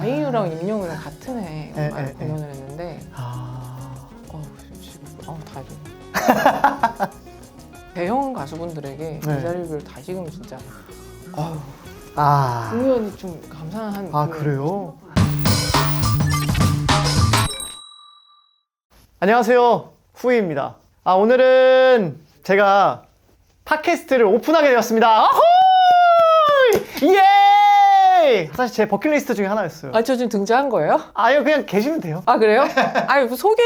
아이유랑 임영웅이랑 같은 해 네. 공연을 했는데 지금 다 대형 가수분들에게 이 자리를 다시금 진짜 공연이 좀 감사한 그래요? 안녕하세요, 후이입니다. 오늘은 제가 팟캐스트를 오픈하게 되었습니다. 어허이! 예! 사실 제 버킷리스트 중에 하나였어요. 저 지금 등장한 거예요? 아니요, 그냥 계시면 돼요. 그래요? 소개.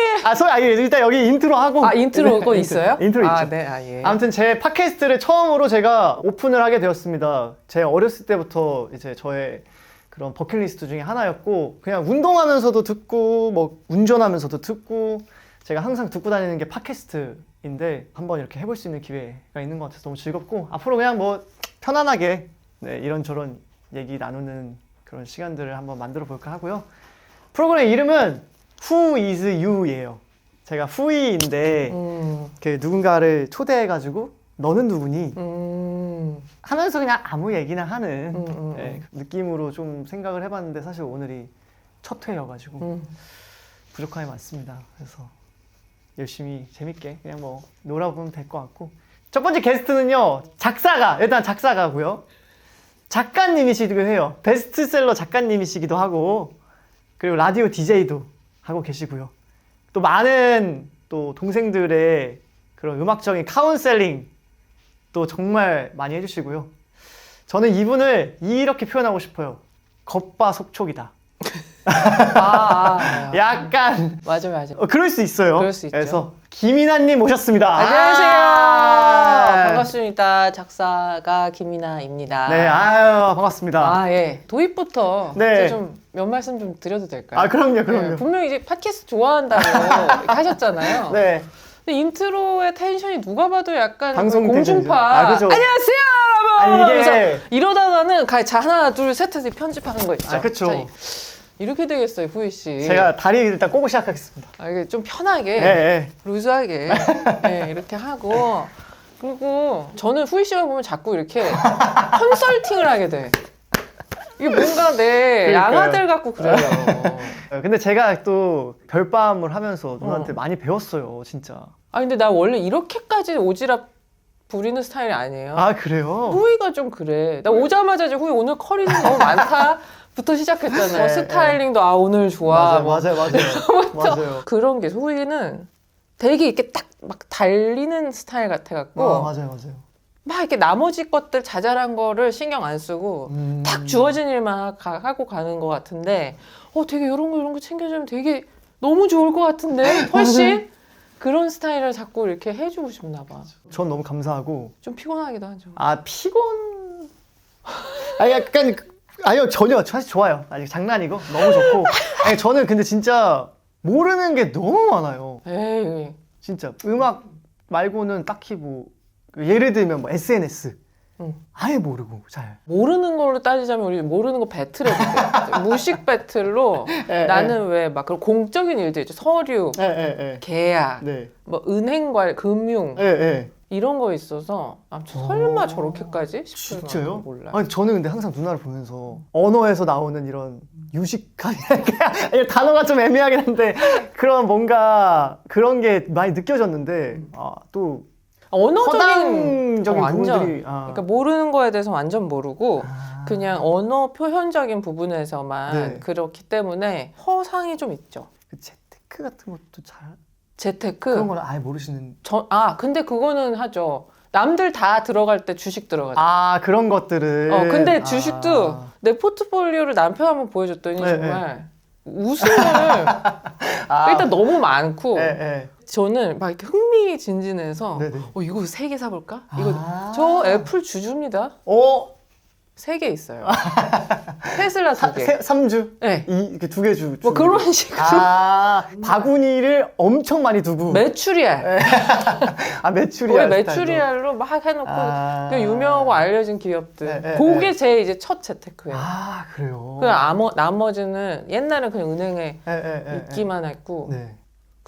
일단 여기 인트로 하고. 인트로가 있어요? 인트로 있죠. 네, 예. 아무튼 제 팟캐스트를 처음으로 제가 오픈을 하게 되었습니다. 제 어렸을 때부터 이제 저의 그런 버킷리스트 중에 하나였고, 그냥 운동하면서도 듣고, 뭐 운전하면서도 듣고, 제가 항상 듣고 다니는 게 팟캐스트인데 한번 이렇게 해볼 수 있는 기회가 있는 것 같아서 너무 즐겁고, 앞으로 그냥 뭐 편안하게 이런저런 얘기 나누는 그런 시간들을 한번 만들어 볼까 하고요. 프로그램 이름은 Who is You예요. 제가 후이인데 누군가를 초대해가지고 너는 누구니? 하면서 그냥 아무 얘기나 하는 느낌으로 좀 생각을 해봤는데, 사실 오늘이 첫 회여가지고 부족함이 많습니다. 그래서 열심히 재밌게 그냥 뭐 놀아보면 될 것 같고, 첫 번째 게스트는요, 일단 작사가고요, 작가님이시기도 해요. 베스트셀러 작가님이시기도 하고, 그리고 라디오 DJ도 하고 계시고요. 또 많은 또 동생들의 그런 음악적인 카운셀링 또 정말 많이 해주시고요. 저는 이분을 이렇게 표현하고 싶어요. 겉바속촉이다. 약간 맞아요. 그럴 수 있어요. 그럴 수 있죠. 그래서 김이나님 모셨습니다. 안녕하세요. 반갑습니다. 작사가 김이나입니다. 네, 반갑습니다. 예. 도입부터 네. 좀 몇 말씀 좀 드려도 될까요? 그럼요. 네, 분명히 이제 팟캐스트 좋아한다고 이렇게 하셨잖아요. 네. 근데 인트로의 텐션이 누가 봐도 약간 방송 공중파. 그죠. 안녕하세요, 여러분. 이게 그래서 이러다가는 하나, 둘, 셋 해서 편집하는 거 있죠. 그렇죠. 이렇게 되겠어요, 후이 씨. 제가 다리 일단 꼬고 시작하겠습니다. 이게 좀 편하게, 루즈하게 이렇게 하고, 그리고 저는 후이 씨가 보면 자꾸 이렇게 컨설팅을 하게 돼. 이게 뭔가 내 양아들 같고 그래요. 근데 제가 또 별밤을 하면서 누나한테 많이 배웠어요, 진짜. 근데 나 원래 이렇게까지 오지랖 부리는 스타일이 아니에요. 그래요? 후이가 좀 그래. 나 오자마자 이제 후이 오늘 커리는 너무 많다 부터 시작했잖아요. 스타일링도 오늘 좋아. 맞아요. 그런 게 후이는 되게 이렇게 딱 막 달리는 스타일 같아갖고 맞아요. 막 이렇게 나머지 것들 자잘한 거를 신경 안 쓰고 딱 주어진 일만 하고 가는 것 같은데 되게 이런 거 챙겨주면 되게 너무 좋을 것 같은데 훨씬 그런 스타일을 자꾸 이렇게 해주고 싶나 봐. 전 너무 감사하고. 좀 피곤하기도 하죠. 피곤? 약간 아니요, 전혀 사실 좋아요. 아직 장난이고 너무 좋고. 저는 근데 진짜 모르는 게 너무 많아요. 에이. 진짜 음악 말고는 딱히 뭐 예를 들면 뭐 SNS 아예 모르고 잘 모르는 걸로 따지자면 우리 모르는 거 배틀해볼게요. 무식 배틀로 나는 왜 막 그런 공적인 일들 있죠. 서류, 계약, 뭐 은행관, 금융 이런 거 있어서 설마 저렇게까지 싶을 진짜요? 몰라요. 저는 근데 항상 누나를 보면서 언어에서 나오는 이런 유식한 단어가 좀 애매하긴 한데 그런 뭔가 그런 게 많이 느껴졌는데 또 언어적인 완전 부분들이 그러니까 모르는 거에 대해서 완전 모르고 그냥 언어 표현적인 부분에서만 그렇기 때문에 허상이 좀 있죠. 그 재테크 같은 것도 잘 재테크 그런 건 아예 모르시는. 근데 그거는 하죠. 남들 다 들어갈 때 주식 들어가죠. 그런 것들을. 근데 주식도 내 포트폴리오를 남편 한번 보여줬더니 정말 웃음을 일단 너무 많고 저는 막 이렇게 흥미진진해서 이거 3개 사볼까? 저 애플 주주입니다. 3개 있어요. 테슬라 2개. 3주? 네. 그 2개 주. 뭐 그런 식으로. 바구니를 엄청 많이 두고. 메추리알. 메추리알. 메추리알로 막 해놓고 그 유명하고 알려진 기업들. 그게 제 이제 첫 재테크예요. 그래요? 나머지는 옛날엔 그냥 은행에 있기만 했고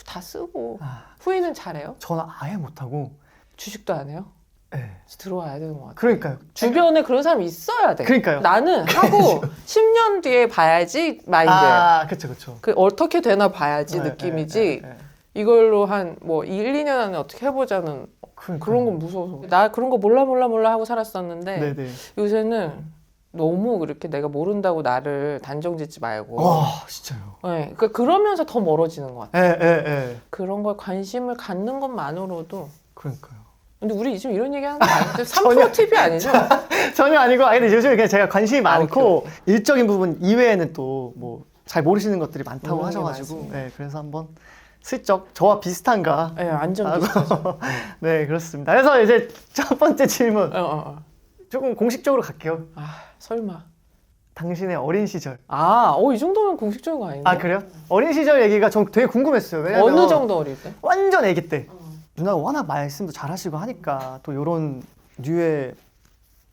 다 쓰고. 후이는 잘해요? 저는 아예 못하고. 주식도 안 해요? 네. 들어와야 되는 것 같아요. 그러니까요. 주변에 그런 사람이 있어야 돼. 그러니까요. 나는 하고 10년 뒤에 봐야지 마인드예요. 그쵸. 그 어떻게 되나 봐야지 느낌이지. 이걸로 한 뭐 1, 2년 안에 어떻게 해보자는 그런 건 무서워서. 나 그런 거 몰라 하고 살았었는데 네네. 요새는 너무 그렇게 내가 모른다고 나를 단정짓지 말고. 진짜요. 네, 그러니까 그러면서 더 멀어지는 것 같아요. 예. 그런 그런 걸 관심을 갖는 것만으로도. 그러니까요. 근데 우리 지금 이런 얘기하는 거 아니죠? 3프로 TV 아니죠? 전혀 아니고, 근데 요즘에 그냥 제가 관심이 많고, 일적인 부분 이외에는 또 뭐 잘 모르시는 것들이 많다고 하셔가지고, 네, 그래서 한번 슬쩍 저와 비슷한가? 네, 완전 비슷하죠. 네, 그렇습니다. 그래서 이제 첫 번째 질문. 조금 공식적으로 갈게요. 설마. 당신의 어린 시절. 이 정도면 공식적인 거 아닌데? 그래요? 어린 시절 얘기가 전 되게 궁금했어요. 왜냐면 어느 정도 어릴 때? 완전 아기 때. 누나가 워낙 말씀도 잘하시고 하니까 또 이런 류의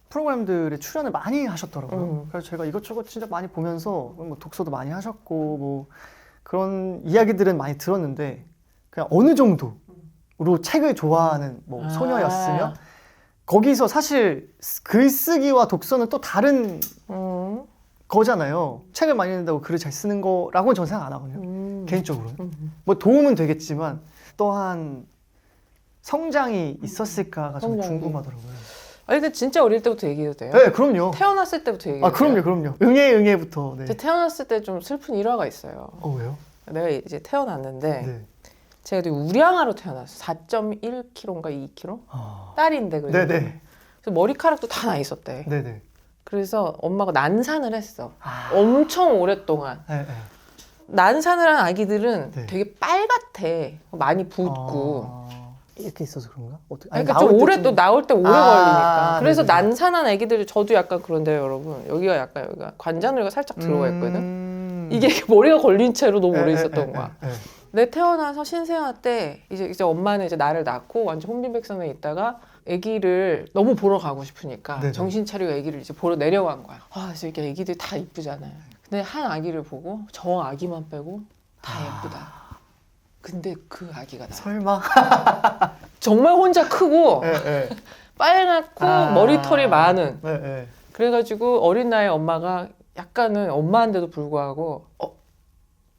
프로그램들에 출연을 많이 하셨더라고요. 그래서 제가 이것저것 진짜 많이 보면서 뭐 독서도 많이 하셨고 뭐 그런 이야기들은 많이 들었는데 그냥 어느 정도로 책을 좋아하는 뭐 소녀였으면 거기서 사실 글쓰기와 독서는 또 다른 거잖아요. 책을 많이 읽는다고 글을 잘 쓰는 거라고는 저는 생각 안 하거든요. 개인적으로는. 뭐 도움은 되겠지만 또한 성장이 있었을까가 좀 궁금하더라고요. 근데 진짜 어릴 때부터 얘기해도 돼요? 네, 그럼요. 태어났을 때부터 얘기해도 돼요? 그럼요. 응애부터. 네. 태어났을 때 좀 슬픈 일화가 있어요. 왜요? 내가 이제 태어났는데 네. 제가 되게 우량아로 태어났어요. 4.1kg인가 2kg? 딸인데 그래도. 네네. 그래서 머리카락도 다 나 있었대. 네네. 그래서 엄마가 난산을 했어. 엄청 오랫동안. 네. 난산을 한 아기들은 네. 되게 빨갛대. 많이 붓고. 이렇게 있어서 그런가? 그러니까 좀 오래 또 나올 때 오래 걸리니까. 그래서 네네. 난산한 아기들이 저도 약간 그런데요, 여러분. 여기가 관자놀이가 살짝 들어가 있거든. 이게 머리가 걸린 채로 너무 오래 있었던 거야. 내 태어나서 신생아 때 이제 엄마는 이제 나를 낳고 완전 혼빈백산에 있다가 아기를 너무 보러 가고 싶으니까 네네. 정신 차리고 아기를 이제 보러 내려간 거야. 그래서 이렇게 아기들이 다 이쁘잖아요. 근데 한 아기를 보고 저 아기만 빼고 다 예쁘다. 근데 그 아기가 나. 설마? 정말 혼자 크고 네. 빨갛고 머리털이 많은. 네. 그래가지고 어린 나이에 엄마가 약간은 엄마인데도 불구하고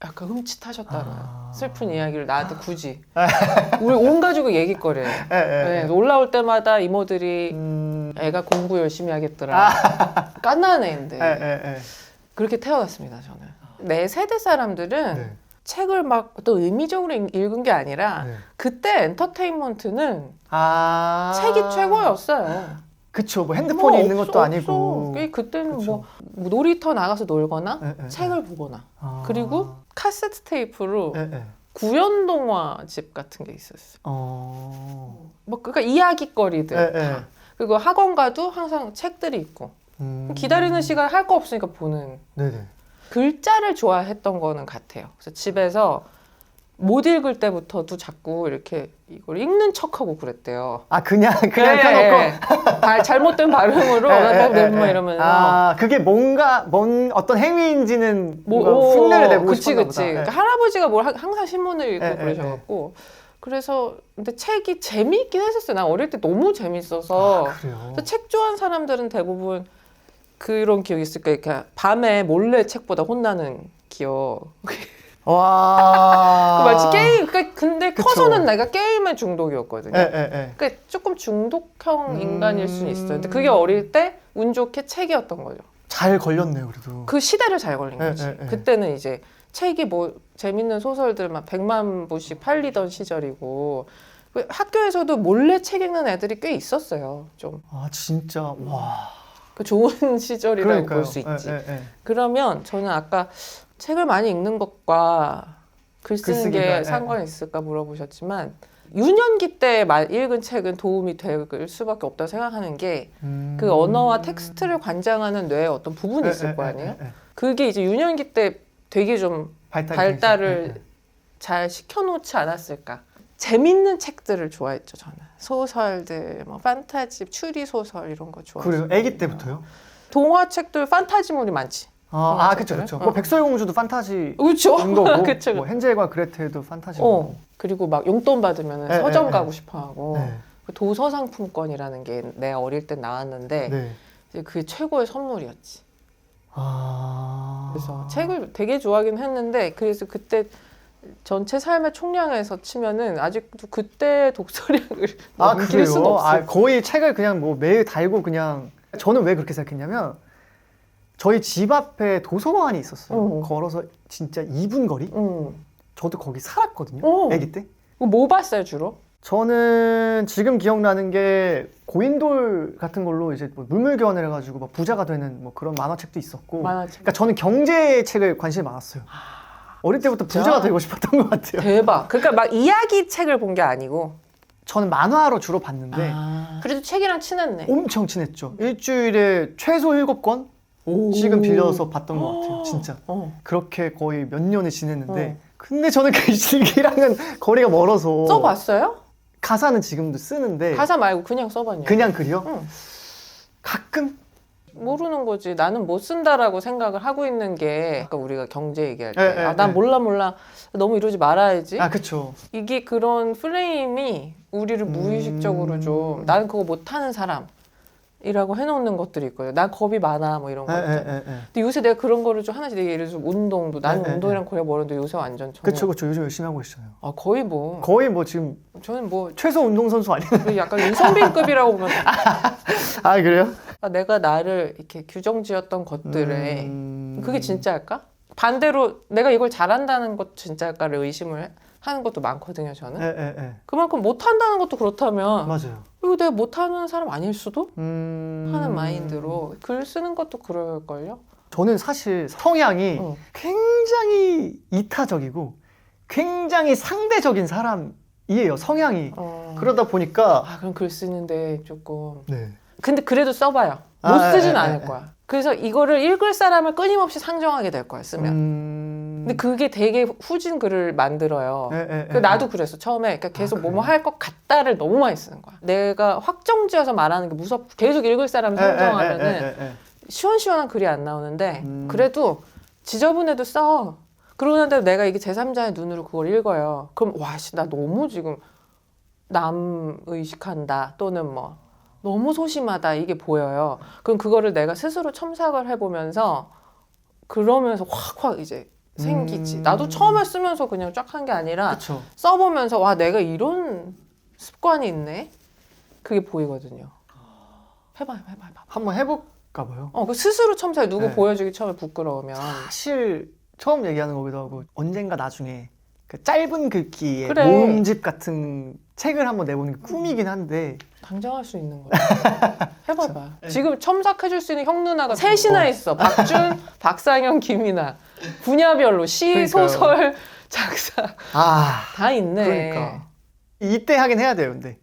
약간 흠칫하셨다는 슬픈 이야기를 나한테 굳이 우리 온 가족이 얘기거리예요. 네, 올라올 때마다 이모들이 애가 공부 열심히 하겠더라. 깐난 애인데 그렇게 태어났습니다. 저는 내 세대 사람들은 책을 막 또 의미적으로 읽은 게 아니라 그때 엔터테인먼트는 책이 최고였어요. 그쵸. 뭐 핸드폰이 있는 것도 아니고. 그때는 뭐 놀이터 나가서 놀거나 책을 보거나 그리고 카세트 테이프로 구연 동화집 같은 게 있었어요. 뭐 그러니까 이야기거리들 다. 그리고 학원 가도 항상 책들이 있고 기다리는 시간 할 거 없으니까 보는. 글자를 좋아했던 거는 같아요. 그래서 집에서 못 읽을 때부터도 자꾸 이렇게 이걸 읽는 척하고 그랬대요. 그냥 펴놓고 잘못된 발음으로 뭐 이러면서. 그게 뭔 어떤 행위인지는 흉내를 내고 싶었나 보다. 그러니까 할아버지가 항상 신문을 읽고 그러셔갖고. 그래서 근데 책이 재미있긴 했었어요. 난 어릴 때 너무 재밌어서. 그래서 책 좋아하는 사람들은 대부분 그런 기억이 있을까? 이렇게 밤에 몰래 책보다 혼나는 기억. 와. 마치 게임. 근데 커서는 내가 게임에 중독이었거든요. 그러니까 조금 중독형 인간일 수는 있어요. 근데 그게 어릴 때 운 좋게 책이었던 거죠. 잘 걸렸네요, 그래도. 그 시대를 잘 걸린 거지. 그때는 이제 책이 뭐 재밌는 소설들 막 100만 부씩 팔리던 시절이고 학교에서도 몰래 책 읽는 애들이 꽤 있었어요. 좀. 진짜. 와. 그 좋은 시절이라고 볼 수 있지. 그러면 저는 아까 책을 많이 읽는 것과 글 쓰는 게 상관이 있을까 물어보셨지만 유년기 때 읽은 책은 도움이 될 수밖에 없다고 생각하는 게 그 언어와 텍스트를 관장하는 뇌에 어떤 부분이 있을 거 아니에요? 그게 이제 유년기 때 되게 좀 발달을 잘 시켜놓지 않았을까. 재밌는 책들을 좋아했죠, 저는. 소설들, 뭐 판타지, 추리 소설 이런 거 좋아했어요. 그래요? 아기 때부터요? 동화책들 판타지물이 많지. 그쵸. 뭐 백설공주도 판타지인 그쵸. 거고, 그쵸. 뭐 헨젤과 그레텔도 판타지고. 그리고 막 용돈 받으면 서점 가고 싶어하고. 그 도서상품권이라는 게 내가 어릴 때 나왔는데 네. 이제 그게 최고의 선물이었지. 아. 그래서 책을 되게 좋아하긴 했는데 그래서 그때 전체 삶의 총량에서 치면은 아직도 그때 독서량을 넘길 수가 없어. 아, 거의 책을 그냥 뭐 매일 달고 그냥. 저는 왜 그렇게 생각했냐면 저희 집 앞에 도서관이 있었어요. 걸어서 진짜 2분 거리? 저도 거기 살았거든요. 아기 때. 뭐 봤어요 주로? 저는 지금 기억나는 게 고인돌 같은 걸로 이제 뭐 물물교환을 해가지고 막 부자가 되는 뭐 그런 만화책도 있었고. 만화책. 그러니까 저는 경제책을 관심이 많았어요. 어릴 때부터 부자가 되고 싶었던 것 같아요. 대박. 그러니까 막 이야기 책을 본 게 아니고. 저는 만화로 주로 봤는데 그래도 책이랑 친했네. 엄청 친했죠. 일주일에 최소 7권? 지금 빌려서 봤던 것 같아요. 진짜. 그렇게 거의 몇 년을 지냈는데 근데 저는 글쓰기랑은 거리가 멀어서 써봤어요? 가사는 지금도 쓰는데 가사 말고 그냥 써봤냐? 그냥 글이요? 가끔? 모르는 거지. 나는 못 쓴다라고 생각을 하고 있는 게 아까 우리가 경제 얘기할 때 네, 난 몰라 너무 이러지 말아야지. 아 그쵸. 이게 그런 프레임이 우리를 무의식적으로 좀 나는 그거 못하는 사람이라고 해놓는 것들이 있거든요. 난 겁이 많아 뭐 이런 거. 근데 요새 내가 그런 거를 좀 하나씩 예를 들어서 운동도 나는 운동이랑 거리가 멀었는데 요새 완전 전혀. 그쵸 요즘 열심히 하고 계시잖아요. 아 거의 뭐 지금 저는 뭐 최소 운동선수 아니에요? 약간 윤성빈급이라고 보면 아 그래요? 내가 나를 이렇게 규정지었던 것들에 그게 진짜일까? 반대로 내가 이걸 잘한다는 것도 진짜일까를 의심을 하는 것도 많거든요, 저는. 그만큼 못한다는 것도 그렇다면 맞아요. 이거 내가 못하는 사람 아닐 수도? 하는 마인드로 글 쓰는 것도 그럴걸요? 저는 사실 성향이 굉장히 이타적이고 굉장히 상대적인 사람이에요, 성향이. 그러다 보니까 그럼 글 쓰는데 조금 네. 근데 그래도 써봐요. 못 쓰진 않을 거야. 그래서 이거를 읽을 사람을 끊임없이 상정하게 될 거야, 쓰면. 근데 그게 되게 후진 글을 만들어요. 나도 그랬어, 처음에. 그러니까 계속 뭐뭐 할 것 같다를 너무 많이 쓰는 거야. 내가 확정지어서 말하는 게 무섭고 계속 읽을 사람을 상정하면은 시원시원한 글이 안 나오는데 그래도 지저분해도 써. 그러고 난 다음에 내가 이게 제3자의 눈으로 그걸 읽어요. 그럼 와, 씨, 나 너무 지금 남 의식한다 또는 뭐 너무 소심하다 이게 보여요. 그럼 그거를 내가 스스로 첨삭을 해보면서 그러면서 확 이제 생기지. 나도 처음에 쓰면서 그냥 쫙 한 게 아니라 그쵸. 써보면서 와 내가 이런 습관이 있네. 그게 보이거든요. 해봐. 한번 해볼까 봐요. 그 스스로 첨삭 누구 보여주기 처음에 부끄러우면 사실 처음 얘기하는 거기도 하고 언젠가 나중에 그 짧은 글귀의 그래. 모음집 같은 책을 한번 내보는 게 꿈이긴 한데 당장 할 수 있는 거야. 해봐봐. 지금 첨삭해줄 수 있는 형 누나가 셋이나 있어. 박준, 박상현, 김이나. 분야별로 시, 그러니까요. 소설, 작사 다 있네. 그러니까 이때 하긴 해야 돼요. 근데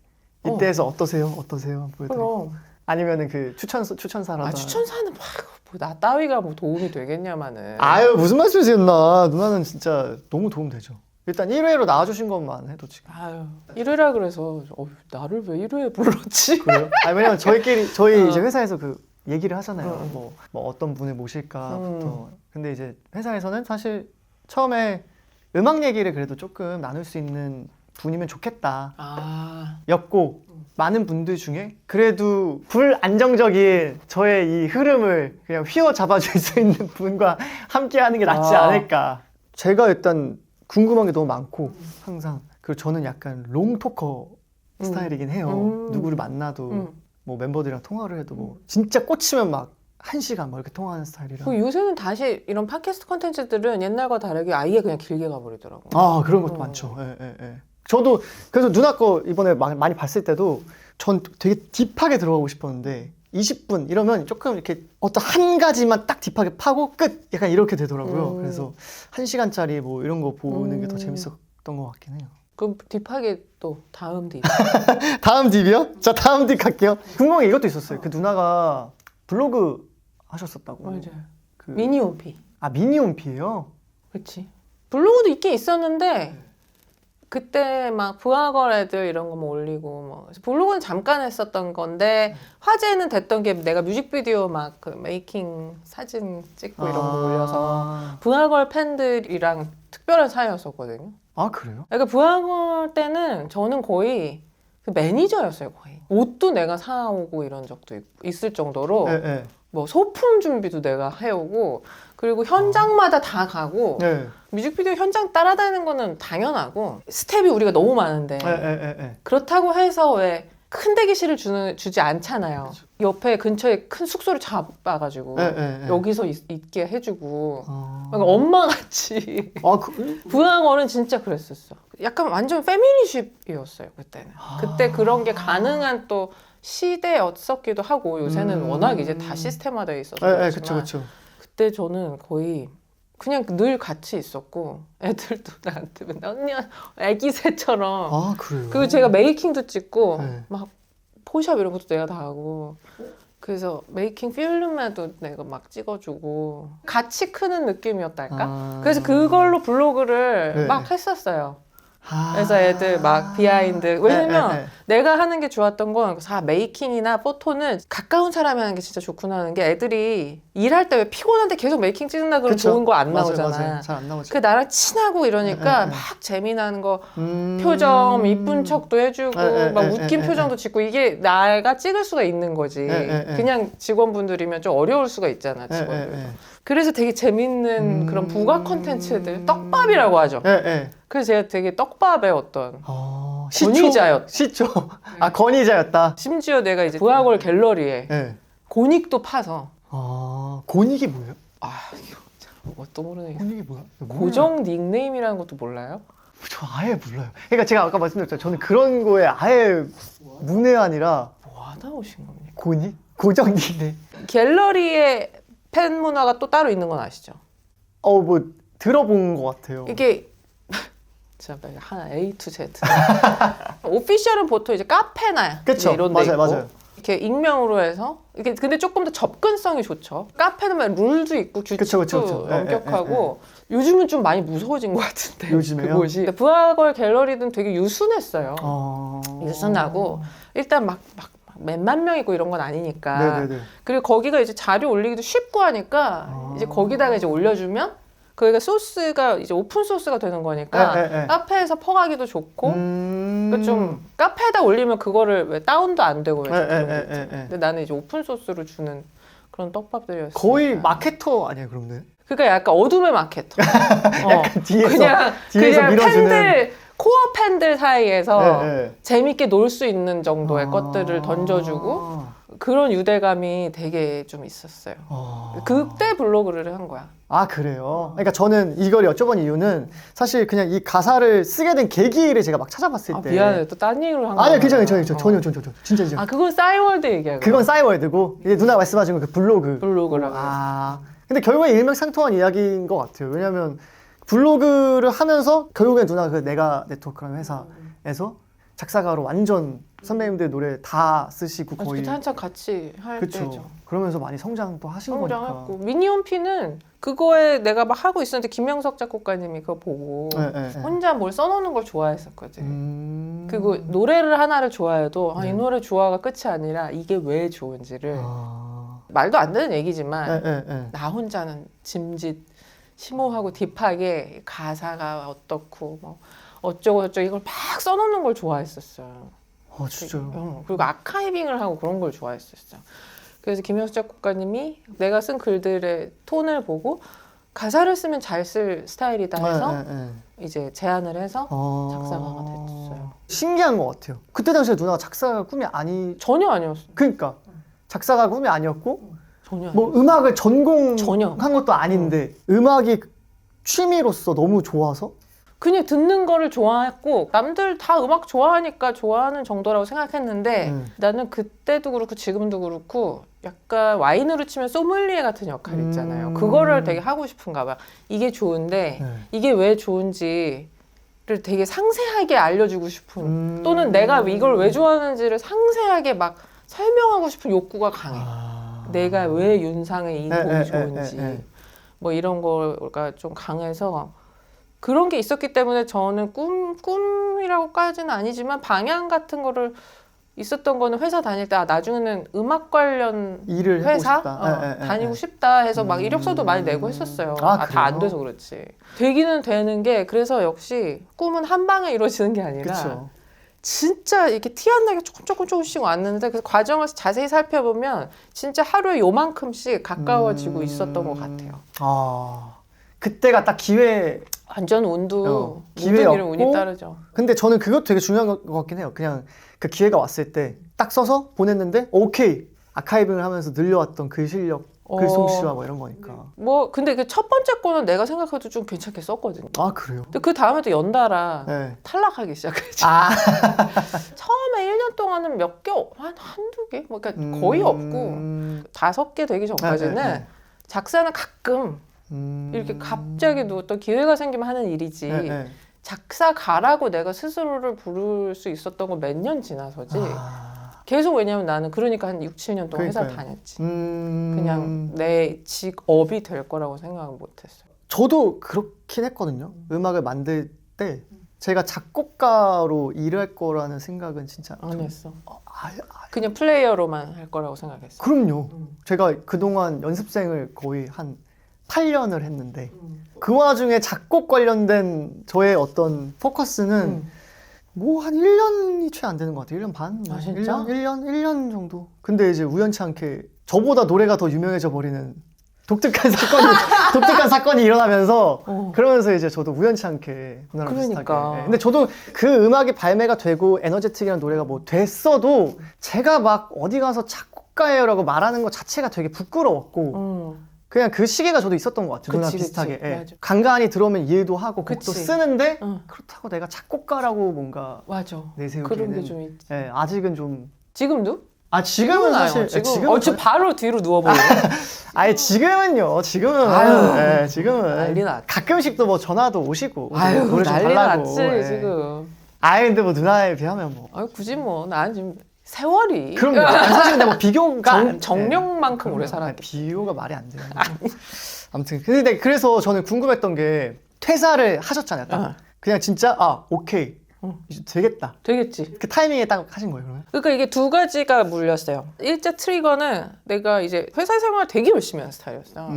이때에서 어떠세요? 그럼. 아니면은 그 추천사라다. 추천사는 나 따위가 뭐 도움이 되겠냐마는. 아유 무슨 말씀이세요, 누나는 진짜 너무 도움 되죠. 일단 1회로 나와주신 것만 해도 지금. 1회라 그래서 나를 왜 1회에 불렀지? 그래요? 왜냐면 저희 이제 회사에서 그 얘기를 하잖아요. 뭐 어떤 분을 모실까부터. 근데 이제 회사에서는 사실 처음에 음악 얘기를 그래도 조금 나눌 수 있는 분이면 좋겠다. 였고 많은 분들 중에 그래도 불안정적인 저의 이 흐름을 그냥 휘어잡아줄 수 있는 분과 함께 하는 게 낫지 않을까. 제가 일단 궁금한 게 너무 많고 항상 그리고 저는 약간 롱토커 스타일이긴 해요. 누구를 만나도 뭐 멤버들이랑 통화를 해도 뭐 진짜 꽂히면 막 1시간 뭐 이렇게 통화하는 스타일이라. 요새는 다시 이런 팟캐스트 콘텐츠들은 옛날과 다르게 아예 그냥 길게 가버리더라고. 그런 것도 많죠. 저도 그래서 누나 거 이번에 많이 봤을 때도 전 되게 딥하게 들어가고 싶었는데 20분 이러면 조금 이렇게 어떤 한 가지만 딱 딥하게 파고 끝! 약간 이렇게 되더라고요. 그래서 1시간짜리 뭐 이런 거 보는 게 더 재밌었던 것 같긴 해요. 그럼 딥하게 또 다음 딥. 다음 딥이요? 자, 다음 딥 갈게요. 궁금한 게 이것도 있었어요. 그 누나가 블로그 하셨었다고. 맞아요. 미니홈피. 미니홈피예요? 그렇지. 블로그도 있긴 있었는데 그때 막 부하걸 애들 이런 거 뭐 올리고 뭐 블로그는 잠깐 했었던 건데 화제는 됐던 게 내가 뮤직비디오 막 그 메이킹 사진 찍고 이런 거 올려서 부하걸 팬들이랑 특별한 사이였었거든요. 그래요? 그러니까 부하걸 때는 저는 거의 그 매니저였어요 거의. 옷도 내가 사오고 이런 적도 있을 정도로 뭐 소품 준비도 내가 해오고 그리고 현장마다 다 가고 뮤직비디오 현장 따라다니는 거는 당연하고 스텝이 우리가 너무 많은데 그렇다고 해서 왜 큰 대기실을 주지 않잖아요. 그쵸. 옆에 근처에 큰 숙소를 잡아가지고 여기서 있게 해주고 그러니까 엄마같이 부항어는 진짜 그랬었어. 약간 완전 패밀리십이었어요 그때는. 그때 그런 게 가능한 또 시대였었기도 하고 요새는 워낙 이제 다 시스템화되어 있어서 그렇지만 그때 저는 거의 그냥 늘 같이 있었고 애들도 나한테 맨날 언니 애기 새처럼. 아 그래요? 그리고 제가 메이킹도 찍고 막 포샵 이런 것도 내가 다 하고 그래서 메이킹 필름에도 내가 막 찍어주고 같이 크는 느낌이었달까? 그래서 그걸로 블로그를 막 했었어요. 그래서 애들 막 비하인드 왜냐면 내가 하는 게 좋았던 건 다 메이킹이나 포토는 가까운 사람이 하는 게 진짜 좋구나 하는 게 애들이 일할 때 왜 피곤한데 계속 메이킹 찍는다 그러면 좋은 거 안 나오잖아. 맞아요. 잘 안 나오죠. 그 나랑 친하고 이러니까 막 재미나는 거 표정 이쁜 척도 해주고 막 웃긴 표정도 짓고 이게 내가 찍을 수가 있는 거지. 그냥 직원분들이면 좀 어려울 수가 있잖아 직원들. 그래서 되게 재밌는 그런 부가 콘텐츠들 떡밥이라고 하죠. 그래서 제가 되게 떡밥의 어떤 권위자였다. 시초. 아 권위자였다. 심지어 내가 이제 부하걸 갤러리에 곤익도 파서. 아 곤익이 뭐예요? 아 이거 또 모르네. 곤익이 뭐야? 고정 닉네임이라는 것도 몰라요? 저 아예 몰라요. 그러니까 제가 아까 말씀드렸잖아요. 저는 그런 거에 아예 문외한이라. 뭐 하다 오신 겁니까? 곤익? 고정 닉네임. 갤러리에 팬 문화가 또 따로 있는 건 아시죠? 뭐 들어본 것 같아요. 이게 진짜 하나 A to Z. 오피셜은 보통 이제 카페나 그쵸? 이런 데 있고 맞아요. 이렇게 익명으로 해서 이게 근데 조금 더 접근성이 좋죠. 카페는 막 룰도 있고 규칙도 그쵸. 엄격하고 요즘은 좀 많이 무서워진 것 같은데 요즘에요? 그곳이 부하걸 갤러리는 되게 유순했어요. 유순하고 일단 막 몇만 명 있고 이런 건 아니니까. 그리고 거기가 이제 자료 올리기도 쉽고 하니까 이제 거기다가 이제 올려주면 거기가 소스가 이제 오픈 소스가 되는 거니까 카페에서 퍼가기도 좋고 그러니까 좀 카페에다 올리면 그거를 왜 다운도 안 되고 근데 나는 이제 오픈 소스로 주는 그런 떡밥들이었어요. 거의 마케터 아니에요 그런데? 그러니까 약간 어둠의 마케터. 약간 뒤에서 그냥 밀어주는 팬들 코어 팬들 사이에서 재밌게 놀 수 있는 정도의 것들을 던져주고 그런 유대감이 되게 좀 있었어요. 그때 블로그를 한 거야. 아 그래요? 그러니까 저는 이걸 여쭤본 이유는 사실 그냥 이 가사를 쓰게 된 계기를 제가 막 찾아봤을 때 미안해 또 딴 얘기로 한 거야. 아니요 괜찮아요 전혀 진짜 그건 싸이월드 얘기야. 그건 싸이월드고 이제 누나가 말씀하신 그 블로그라고 근데 결국에 일맥상통한 이야기인 것 같아요. 왜냐면 블로그를 하면서 결국엔 누나가 그 내가 네트워크라는 회사에서 작사가로 완전 선배님들 노래 다 쓰시고 거의 그때 한참 같이 할 때죠. 그러면서 많이 성장도 하신 거니까. 성장했고 미니홈피는 그거에 내가 막 하고 있었는데 김명석 작곡가님이 그거 보고 혼자 뭘 써놓는 걸 좋아했었거든. 그리고 노래를 하나를 좋아해도 이 노래 좋아가 끝이 아니라 이게 왜 좋은지를 말도 안 되는 얘기지만 나 혼자는 짐짓 심오하고 딥하게 가사가 어떻고 뭐 어쩌고 저쩌고 이걸 막 써놓는 걸 좋아했었어요. 진짜요? 그리고 아카이빙을 하고 그런 걸 좋아했었어요. 그래서 김영수 작곡가님이 내가 쓴 글들의 톤을 보고 가사를 쓰면 잘 쓸 스타일이다 해서 이제 제안을 해서 작사가가 됐어요. 신기한 것 같아요. 그때 당시에 누나가 작사가 꿈이 전혀 아니었어요. 그러니까 작사가 꿈이 아니었고 전혀 뭐 아니었어요. 음악을 전공한 것도 아닌데 음악이 취미로서 너무 좋아서 그냥 듣는 거를 좋아했고 남들 다 음악 좋아하니까 좋아하는 정도라고 생각했는데 나는 그때도 그렇고 지금도 그렇고 약간 와인으로 치면 소믈리에 같은 역할 있잖아요. 그거를 되게 하고 싶은가 봐. 이게 좋은데 이게 왜 좋은지를 되게 상세하게 알려주고 싶은 또는 내가 이걸 왜 좋아하는지를 상세하게 막 설명하고 싶은 욕구가 강해. 내가 왜 윤상의 이 곡이 좋은지 뭐 이런 거가 좀 강해서 그런 게 있었기 때문에 저는 꿈이라고까지는 아니지만 방향 같은 거를 있었던 거는 회사 다닐 때 나중에는 음악 관련 일을 회사 해보고 싶다. 다니고 싶다 해서 막 이력서도 많이 내고 했었어요. 다 안 돼서 그렇지. 되기는 되는 게 그래서 역시 꿈은 한 방에 이루어지는 게 아니라 진짜 이렇게 티 안 나게 조금씩 왔는데 그 과정을 자세히 살펴보면 진짜 하루에 요만큼씩 가까워지고 있었던 것 같아요. 그때가 딱 기회. 완전 운도 기회였고, 모든 일은 운이 따르죠. 근데 저는 그것도 되게 중요한 것 같긴 해요. 그냥 그 기회가 왔을 때 딱 써서 보냈는데 오케이 아카이빙을 하면서 늘려왔던 그 실력, 글솜씨와 뭐 이런 거니까. 뭐 근데 그 첫 번째 거는 내가 생각해도 좀 괜찮게 썼거든요. 아 그래요? 근데 그 다음에도 연달아 네. 탈락하기 시작했죠. 처음에 1년 동안은 몇 개, 한두 개? 뭐 그러니까 거의 없고 5개 되기 전까지는 작사는 가끔 이렇게 갑자기 어떤 기회가 생기면 하는 일이지 작사가라고 내가 스스로를 부를 수 있었던 건 몇 년 지나서지 계속. 왜냐면 나는 그러니까 한 6, 7년 동안 회사를 다녔지. 그냥 내 직업이 될 거라고 생각은 못했어요. 저도 그렇긴 했거든요. 음악을 만들 때 제가 작곡가로 일할 거라는 생각은 진짜 안 했어. 그냥 플레이어로만 할 거라고 생각했어. 그럼요. 제가 그동안 연습생을 거의 한 8년을 했는데 그 와중에 작곡 관련된 저의 어떤 포커스는 뭐 한 1년이 채 안 되는 것 같아요. 1년 반? 아, 진짜? 1년 정도. 근데 이제 우연치 않게 저보다 노래가 더 유명해져 버리는 독특한 사건이 일어나면서 그러면서 이제 저도 우연치 않게 누나랑 그러니까. 비슷하게. 근데 저도 그 음악이 발매가 되고 에너제틱이라는 노래가 뭐 됐어도 제가 막 어디 가서 작곡가예요라고 말하는 것 자체가 되게 부끄러웠고 그냥 그 시기가 저도 있었던 것 같아요. 누나 비슷하게. 예. 간간히 들어오면 일도 하고 곡도 쓰는데 그렇다고 내가 작곡가라고 뭔가 맞아. 내세우기는 그런 게 좀 있지. 예, 아직은 좀. 지금도? 지금은 사실 지금 바로 뒤로 누워버려. 지금은요. 지금은 난리 났지. 가끔씩 또 뭐 전화도 오시고 아유, 노래 좀 난리 달라고. 났지 지금. 근데 뭐 누나에 비하면 뭐. 굳이 뭐 난 지금 세월이. 그럼요. 사실 근데 뭐 비교가 정령만큼 오래 살았기. 비교가 말이 안 돼요. 아무튼 근데 그래서 저는 궁금했던 게 퇴사를 하셨잖아요. 딱. 그냥 진짜 오케이. 이제 되겠다. 되겠지. 그 타이밍에 딱 하신 거예요, 그러면? 그러니까 이게 두 가지가 물렸어요. 일제 트리거는 내가 이제 회사 생활 되게 열심히 하는 스타일이었어.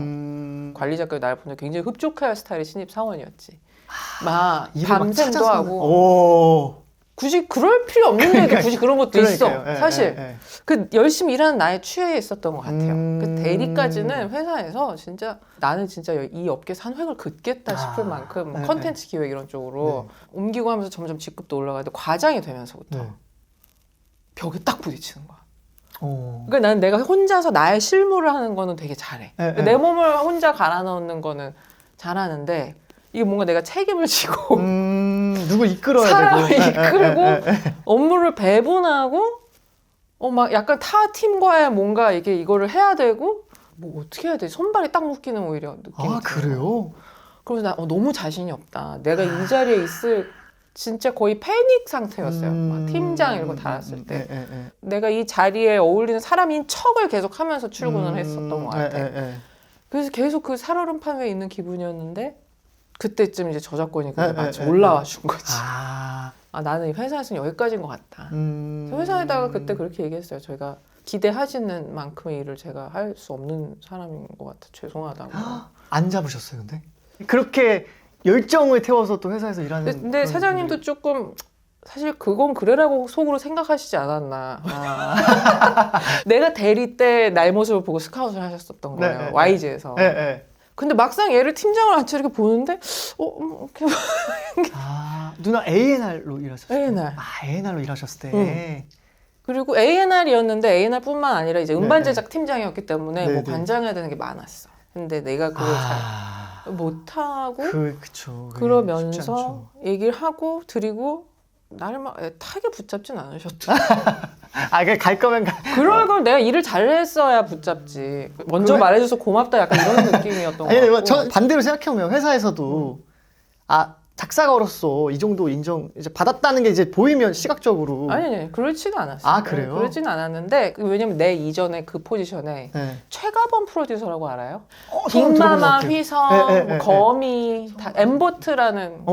관리자까지 나를 보는데 굉장히 흡족해할 스타일의 신입 사원이었지. 막 밤샘도 하고. 굳이 그럴 필요 없는데 굳이 그런 것도 있어. 사실 그 열심히 일하는 나에 취해 있었던 것 같아요. 그 대리까지는 회사에서 진짜 나는 진짜 이 업계에서 한 획을 긋겠다 싶을 만큼 컨텐츠 기획 이런 쪽으로 옮기고 하면서 점점 직급도 올라가는데 과장이 되면서부터 벽에 딱 부딪히는 거야. 그러니까 나는 내가 혼자서 나의 실무를 하는 거는 되게 잘해. 내 몸을 혼자 갈아 넣는 거는 잘하는데 이게 뭔가 내가 책임을 지고 누구 이끌어야 사람을 되고 이끌고 업무를 배분하고 막 약간 타 팀과의 뭔가 이거를 해야 되고 뭐 어떻게 해야 돼? 손발이 딱 묶이는 오히려 느낌이 그래요? 그래서 나 너무 자신이 없다. 내가 이 자리에 있을 진짜 거의 패닉 상태였어요. 막 팀장 이런 거 달았을 때 내가 이 자리에 어울리는 사람인 척을 계속 하면서 출근을 했었던 것 같아. 그래서 계속 그 살얼음판 위에 있는 기분이었는데 그때쯤 이제 저작권이 마치 올라와 준 거지. 나는 이 회사에서는 여기까지인 것 같다. 회사에다가 그때 그렇게 얘기했어요. 저희가 기대하시는 만큼의 일을 제가 할 수 없는 사람인 것 같아. 죄송하다고. 안 잡으셨어요, 근데? 그렇게 열정을 태워서 또 회사에서 일하는. 근데 사장님도 조금 사실 그건 그래라고 속으로 생각하시지 않았나. 내가 대리 때 나의 모습을 보고 스카웃을 하셨었던 거예요. YG에서. 근데 막상 얘를 팀장을 앉혀 이렇게 보는데 누나 A&R로 일하셨어요? A&R. A&R로 일하셨을 때. 그리고 A&R이었는데 A&R뿐만 아니라 이제 음반 제작 팀장이었기 때문에 뭐 관장해야 되는 게 많았어. 근데 내가 그걸 잘 못하고 그쵸. 그러면서 얘기를 하고 드리고 나를 막 애타게 붙잡진 않으셨죠. 그냥 갈 거면 그럴 걸 내가 일을 잘했어야 붙잡지. 먼저 말해줘서 고맙다 약간 이런 느낌이었던 것 같고. 저 반대로 생각해보면 회사에서도 작사가로서 이 정도 인정 이제 받았다는 게 이제 보이면 시각적으로 아니 그렇지는 않았어요. 그래요? 그렇지는 않았는데 왜냐면 내 이전에 그 포지션에 최가범 프로듀서라고 알아요? 빅마마, 휘성, 거미, 엠보트라는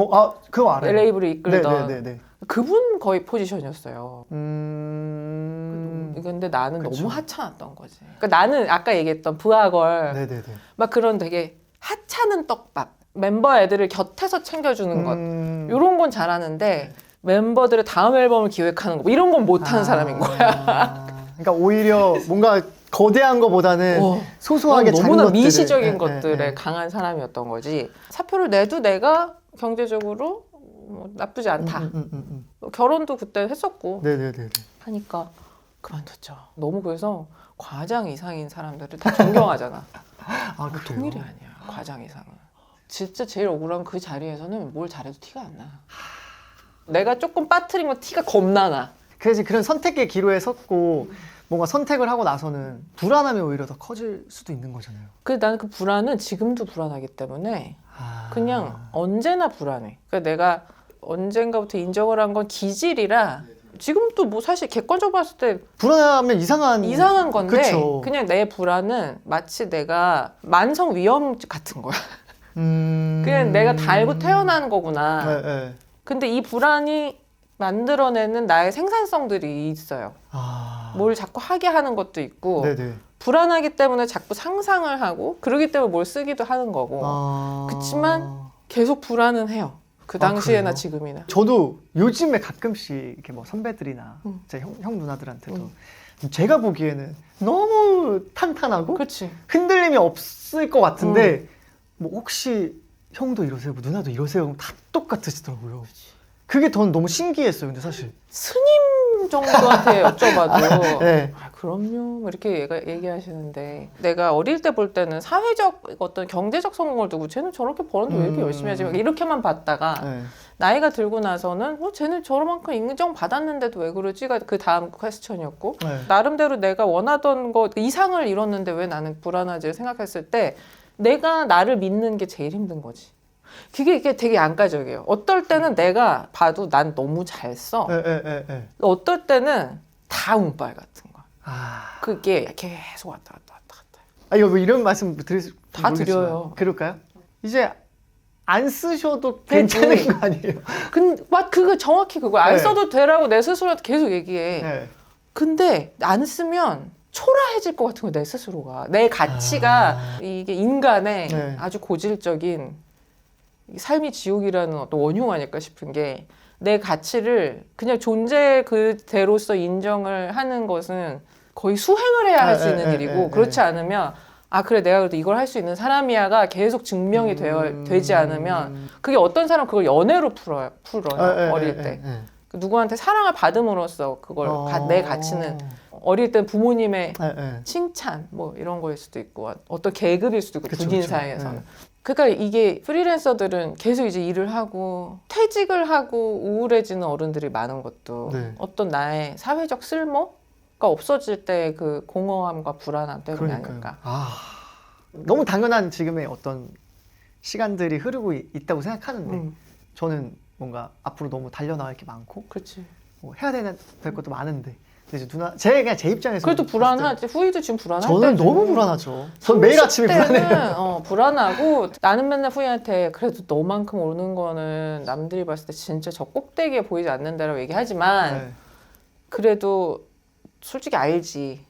그거 알아요. 레이블을 이끌던 그분 거의 포지션이었어요. 근데 나는 너무 하찮았던 거지. 그러니까 나는 아까 얘기했던 부하걸 막 그런 되게 하찮은 떡밥 멤버 애들을 곁에서 챙겨주는 것 이런 건 잘하는데 멤버들의 다음 앨범을 기획하는 거 뭐 이런 건 못하는 사람인 거야. 그러니까 오히려 뭔가 거대한 거보다는 소소하게 작은 너무나 것들을. 미시적인 것들에 강한 사람이었던 거지. 사표를 내도 내가 경제적으로 뭐 나쁘지 않다. 결혼도 그때 했었고 네네네. 하니까 그만뒀죠. 너무 그래서 과장 이상인 사람들을 다 존경하잖아. 아, 그래요? 통일이 아니야. 과장 이상은. 진짜 제일 억울한 그 자리에서는 뭘 잘해도 티가 안 나. 내가 조금 빠뜨린 건 티가 겁나 나. 그래서 그런 선택의 기로에 섰고 뭔가 선택을 하고 나서는 불안함이 오히려 더 커질 수도 있는 거잖아요. 그래서 나는 그 불안은 지금도 불안하기 때문에 그냥 언제나 불안해. 그러니까 내가 언젠가부터 인정을 한 건 기질이라 지금도 뭐 사실 객관적으로 봤을 때 불안하면 이상한 건데 그쵸. 그냥 내 불안은 마치 내가 만성 위험 같은 거야. 그냥 내가 달고 태어난 거구나. 네, 네. 근데 이 불안이 만들어내는 나의 생산성들이 있어요. 뭘 자꾸 하게 하는 것도 있고 네네. 불안하기 때문에 자꾸 상상을 하고 그러기 때문에 뭘 쓰기도 하는 거고 그치만 계속 불안은 해요. 그 당시에나 그래요? 지금이나. 저도 요즘에 가끔씩 이렇게 뭐 선배들이나 제 형 누나들한테도 제가 보기에는 너무 탄탄하고 그렇지. 흔들림이 없을 것 같은데 뭐 혹시 형도 이러세요? 뭐 누나도 이러세요? 다 똑같으시더라고요. 그게 전 너무 신기했어요. 근데 사실 스님 정도한테 여쭤봐도 네. 그럼요 뭐 이렇게 얘기하시는데 내가 어릴 때 볼 때는 사회적 어떤 경제적 성공을 두고 쟤는 저렇게 버는데 왜 이렇게 열심히 하지 이렇게만 봤다가 네. 나이가 들고 나서는 쟤는 저만큼 인정 받았는데도 왜 그러지가 그 다음 퀘스천이었고 네. 나름대로 내가 원하던 것 이상을 이뤘는데 왜 나는 불안하지 생각했을 때 내가 나를 믿는 게 제일 힘든 거지. 이게 되게 양가적이에요. 어떨 때는 내가 봐도 난 너무 잘 써. 네. 어떨 때는 다 운빨 같은 거야. 아, 그게 계속 왔다 갔다. 이거 뭐 이런 말씀 드릴 다 드려요. 그럴까요? 이제 안 쓰셔도 되지. 괜찮은 거 아니에요? 그거 정확히 그거 안 네. 써도 되라고 내 스스로한테 계속 얘기해. 네. 근데 안 쓰면 초라해질 것 같은 거야 내 스스로가. 내 가치가 이게 인간의 네. 아주 고질적인 삶이 지옥이라는 어떤 원흉 아닐까 싶은 게 내 가치를 그냥 존재 그대로서 인정을 하는 것은 거의 수행을 해야 할 수 있는 일이고 그렇지 않으면 그래 내가 그래도 이걸 할 수 있는 사람이야가 계속 증명이 되지 않으면 그게 어떤 사람 그걸 연애로 풀어요 어릴 때 누구한테 사랑을 받음으로써 그걸 내 가치는 어릴 땐 부모님의 칭찬 뭐 이런 거일 수도 있고 어떤 계급일 수도 있고 군인 사이에서는 그러니까 이게 프리랜서들은 계속 이제 일을 하고 퇴직을 하고 우울해지는 어른들이 많은 것도 어떤 나의 사회적 쓸모가 없어질 때 그 공허함과 불안함 때문이 아닐까. 너무 당연한 지금의 어떤 시간들이 흐르고 있다고 생각하는데 저는 뭔가 앞으로 너무 달려나갈 게 많고 그렇지. 뭐 해야 될 것도 많은데 근데 이제 그냥 제 입장에서 그래도 불안하지. 후이도 지금 불안할 저는 때죠. 너무 불안하죠. 전 매일 아침에 불안해요. 불안하고 나는 맨날 후이한테 그래도 너만큼 오는 거는 남들이 봤을 때 진짜 저 꼭대기에 보이지 않는다라고 얘기하지만 그래도 솔직히 알지.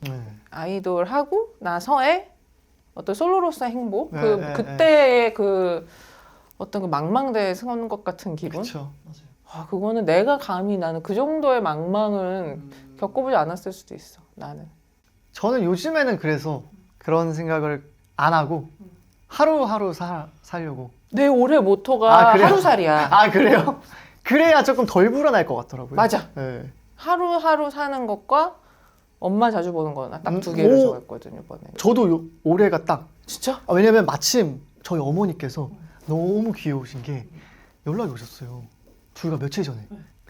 아이돌 하고 나서의 어떤 솔로로서의 행복 그때의 그 어떤 그 망망대에 서는 것 같은 기분. 그렇죠. 맞아요. 그거는 내가 감히 나는 그 정도의 망망은 겪어보지 않았을 수도 있어. 나는. 저는 요즘에는 그래서 그런 생각을 안 하고 하루하루 살려고. 내 올해 모토가 하루살이야. 그래요? 그래야 조금 덜 불안할 것 같더라고요. 맞아. 네. 하루하루 사는 것과 엄마 자주 보는 거나 딱 두 개를 정했거든요, 이번에. 저도 올해가 딱. 진짜? 왜냐면 마침 저희 어머니께서 너무 귀여우신 게 연락이 오셨어요. 불과 며칠 전에.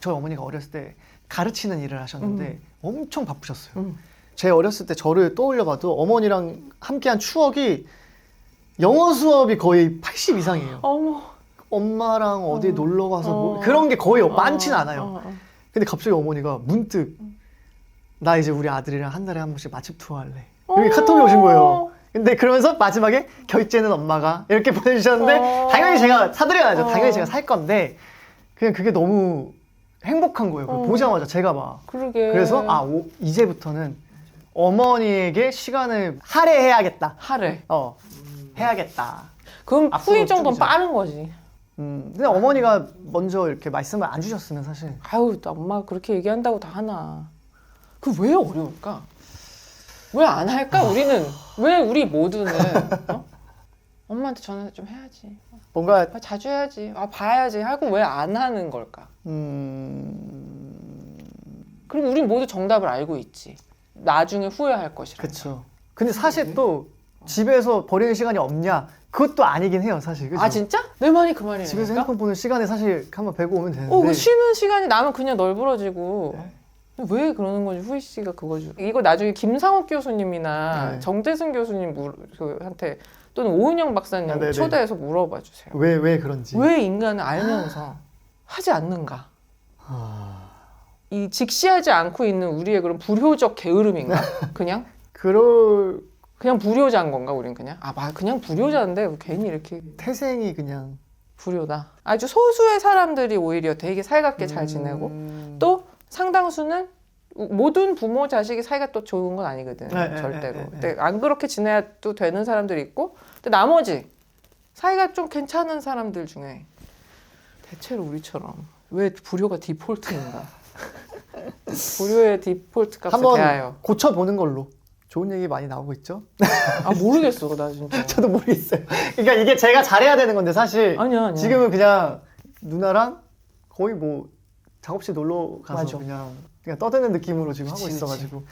저희 어머니가 어렸을 때 가르치는 일을 하셨는데 엄청 바쁘셨어요. 제 어렸을 때 저를 떠올려봐도 어머니랑 함께한 추억이 영어 수업이 거의 80 이상이에요. 어머. 엄마랑 어디 놀러 가서 뭐 그런 게 거의 많진 않아요. 근데 갑자기 어머니가 문득 나 이제 우리 아들이랑 한 달에 한 번씩 맛집 투어 할래. 여기 카톡이 오신 거예요. 근데 그러면서 마지막에 결제는 엄마가 이렇게 보내주셨는데 당연히 제가 사드려야죠. 당연히 제가 살 건데 그냥 그게 너무 행복한 거예요. 보자마자 제가 막. 그러게. 그래서 이제부터는 어머니에게 시간을 할애해야겠다. 할애. 해야겠다. 그럼 앞으로 후이 정도는 좀 이제- 빠른 거지. 근데 어머니가 먼저 이렇게 말씀을 안 주셨으면 사실. 아유, 나 엄마가 그렇게 얘기한다고 다 하나. 그 왜 어려울까? 왜 안 할까? 우리는 왜 우리 모두는 엄마한테 전화 좀 해야지. 뭔가 자주 해야지. 봐야지 하고 왜 안 하는 걸까? 그리고 우린 모두 정답을 알고 있지. 나중에 후회할 것이라. 그렇죠. 근데 사실 또 집에서 버리는 시간이 없냐? 그것도 아니긴 해요, 사실. 그죠? 진짜? 내 말이 그 말이니까. 집에서 핸드폰 보는 시간에 사실 한번 배고 오면 되는데. 쉬는 시간이 나면 그냥 널브러지고. 네. 왜 그러는 건지 후희 씨가 그거죠. 이거 나중에 김상욱 교수님이나 네. 정대승 교수님한테 또는 오은영 박사님 초대해서 물어봐 주세요. 왜 그런지. 왜 인간은 알면서 하지 않는가? 이 직시하지 않고 있는 우리의 그런 불효적 게으름인가? 그냥 불효자인 건가? 우린 그냥 그냥 불효자인데 괜히 이렇게 태생이 그냥 불효다. 아주 소수의 사람들이 오히려 되게 살갑게 잘 지내고 또 상당수는 모든 부모 자식이 사이가 또 좋은 건 아니거든. 절대로. 근데 안 그렇게 지내야 또 되는 사람들이 있고, 근데 나머지 사이가 좀 괜찮은 사람들 중에 대체로 우리처럼 왜 불효가 디폴트인가? 불효의 디폴트 값을 대하여 한번 고쳐보는 걸로. 좋은 얘기 많이 나오고 있죠? 모르겠어, 나 진짜. 저도 모르겠어요. 그러니까 이게 제가 잘해야 되는 건데 사실 아니야. 지금은 그냥 누나랑 거의 뭐 작업실 놀러 가서 맞아. 그냥 떠드는 느낌으로 지금 하고 있어가지고.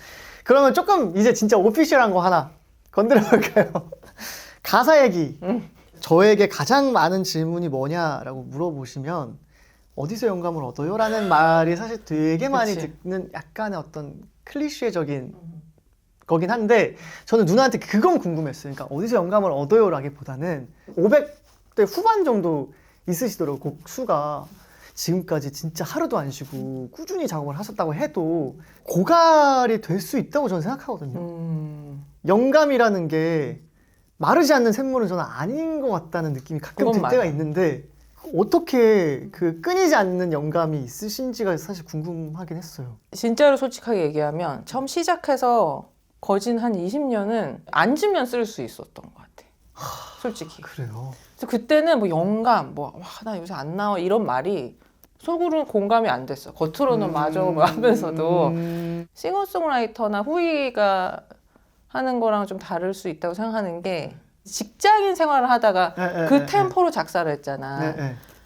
그러면 조금 이제 진짜 오피셜한 거 하나 건드려 볼까요? 가사 얘기. 저에게 가장 많은 질문이 뭐냐라고 물어보시면 어디서 영감을 얻어요? 라는 말이 사실 되게 많이 듣는 약간의 어떤 클리셰적인 거긴 한데 저는 누나한테 그건 궁금했어요. 그러니까 어디서 영감을 얻어요? 라기보다는 500대 후반 정도 있으시더라고요. 곡 수가. 지금까지 진짜 하루도 안 쉬고 꾸준히 작업을 하셨다고 해도 고갈이 될 수 있다고 저는 생각하거든요. 영감이라는 게 마르지 않는 샘물은 저는 아닌 것 같다는 느낌이 가끔 들 때가 있는데 어떻게 그 끊이지 않는 영감이 있으신지가 사실 궁금하긴 했어요. 진짜로 솔직하게 얘기하면 처음 시작해서 거진 한 20년은 앉으면 쓸 수 있었던 것 같아. 솔직히. 그래요? 그래서 그때는 뭐 영감, 나 요새 안 나와 이런 말이 속으로는 공감이 안 됐어. 겉으로는 맞아 뭐 하면서도 싱어송라이터나 후이가 하는 거랑 좀 다를 수 있다고 생각하는 게 직장인 생활을 하다가 그 템포로 작사를 했잖아.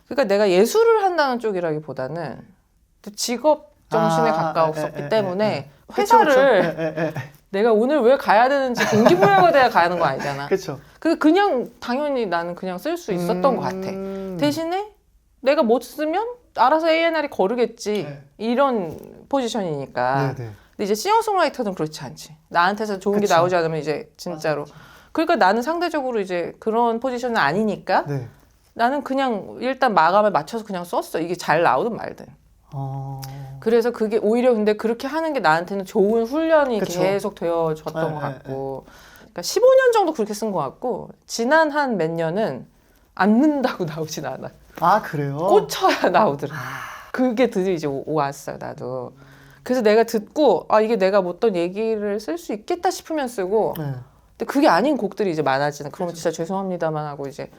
그러니까 내가 예술을 한다는 쪽이라기보다는 직업 정신에 가까웠었기 때문에 회사를 내가 오늘 왜 가야 되는지 동기부여가 돼야 가는 거 아니잖아. 그렇죠. 그냥 당연히 나는 그냥 쓸 수 있었던 것 같아. 대신에 내가 못 쓰면 알아서 A&R이 거르겠지. 이런 포지션이니까. 근데 이제 싱어송라이터는 그렇지 않지. 나한테서 좋은 게 나오지 않으면 이제 진짜로. 그러니까 나는 상대적으로 이제 그런 포지션은 아니니까 나는 그냥 일단 마감에 맞춰서 그냥 썼어. 이게 잘 나오든 말든. 그래서 그게 오히려 근데 그렇게 하는 게 나한테는 좋은 훈련이 계속 되어졌던 것 같고 그러니까 15년 정도 그렇게 쓴 것 같고 지난 한 몇 년은 앉는다고 나오진 않아. 그래요? 꽂혀야 나오더라. 그게 드디어 이제 왔어요, 나도. 그래서 내가 듣고 이게 내가 어떤 얘기를 쓸 수 있겠다 싶으면 쓰고 근데 그게 아닌 곡들이 이제 많아지는. 그러면 진짜 죄송합니다만 하고 이제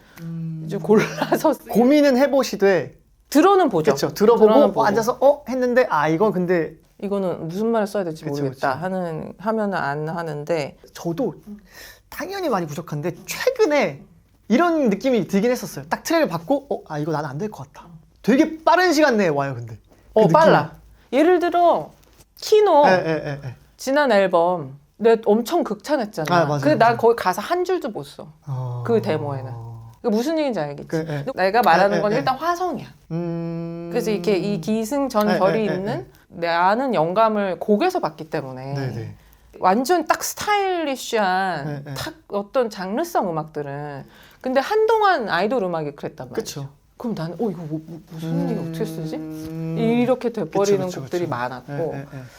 골라서 고민은 해보시되 들어는 보죠. 그렇죠. 들어보고 앉아서 했는데 이건 근데 이거는 무슨 말을 써야 될지 모르겠다 하면은 안 하는데 저도 당연히 많이 부족한데 최근에 이런 느낌이 들긴 했었어요. 딱 트랙을 받고 이거 나는 안 될 것 같다. 되게 빠른 시간 내에 와요, 근데. 빨라. 예를 들어 키노 지난 앨범 내가 엄청 극찬했잖아. 근데 난 거기 가사 한 줄도 못 써. 그 데모에는. 무슨 얘기인지 알겠지? 내가 말하는 건 일단 화성이야. 그래서 이렇게 이 기승전결이 있는 나는 영감을 곡에서 받기 때문에 완전 딱 스타일리시한 딱 어떤 장르성 음악들은 근데 한동안 아이돌 음악이 그랬단 말이야. 그쵸. 그럼 나는 이거 무슨 얘기 어떻게 쓰지? 이렇게 돼버리는 곡들이 많았고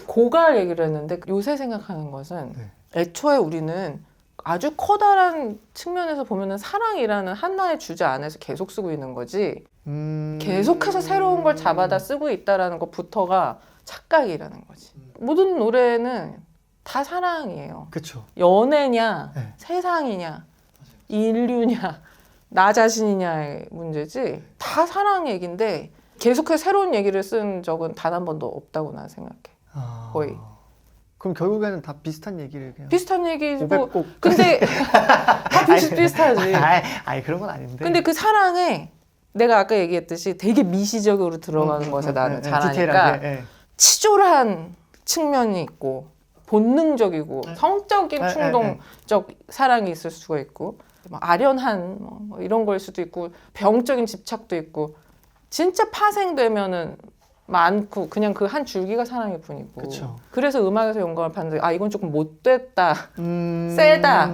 고갈 얘기를 했는데 요새 생각하는 것은 애초에 우리는 아주 커다란 측면에서 보면은 사랑이라는 하나의 주제 안에서 계속 쓰고 있는 거지 계속해서 새로운 걸 잡아다 쓰고 있다라는 것부터가 착각이라는 거지. 모든 노래는 다 사랑이에요. 그쵸. 연애냐 세상이냐 인류냐 나 자신이냐의 문제지 다 사랑 얘기인데 계속해서 새로운 얘기를 쓴 적은 단 한 번도 없다고 난 생각해. 거의. 그럼 결국에는 다 비슷한 얘기를 그냥 비슷한 얘기고 500곡. 근데 다 비슷비슷하지. 아니 그런 건 아닌데. 근데 그 사랑에 내가 아까 얘기했듯이 되게 미시적으로 들어가는 것에 나는 잘하니까 디테일하게, 치졸한 측면이 있고 본능적이고 성적인 충동적 사랑이 있을 수가 있고 막 아련한 뭐 이런 거일 수도 있고 병적인 집착도 있고 진짜 파생되면은 많고 그냥 그 한 줄기가 사랑일 뿐이고. 그쵸. 그래서 음악에서 영감을 받는데 아 이건 조금 못됐다, 세다,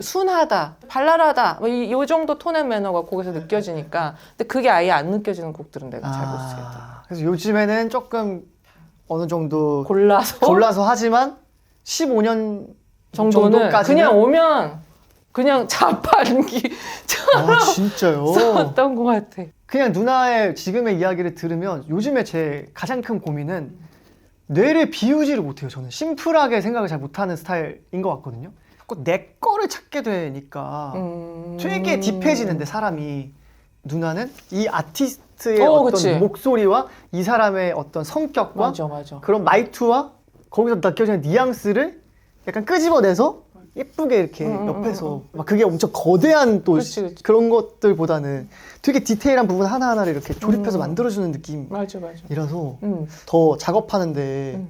순하다, 발랄하다 뭐 이 정도 톤 앤 매너가 곡에서 느껴지니까 근데 그게 아예 안 느껴지는 곡들은 내가 잘 못 쓰겠다. 그래서 요즘에는 조금 어느 정도 골라서 하지만 15년 정도는 정도까지는 그냥 오면 그냥 자판기 진짜요? 썼던 것 같아. 그냥 누나의 지금의 이야기를 들으면 요즘에 제 가장 큰 고민은 뇌를 비우지를 못해요. 저는 심플하게 생각을 잘 못하는 스타일인 것 같거든요. 자꾸 내 거를 찾게 되니까 되게 딥해지는데 사람이 누나는 이 아티스트의 어떤 그치. 목소리와 이 사람의 어떤 성격과 맞아. 그런 말투와 거기서 느껴지는 뉘앙스를 약간 끄집어내서 예쁘게 이렇게 옆에서 막 그게 엄청 거대한 또 그치. 그런 것들보다는 되게 디테일한 부분 하나하나를 이렇게 조립해서 만들어주는 느낌이라서 맞아. 더 작업하는데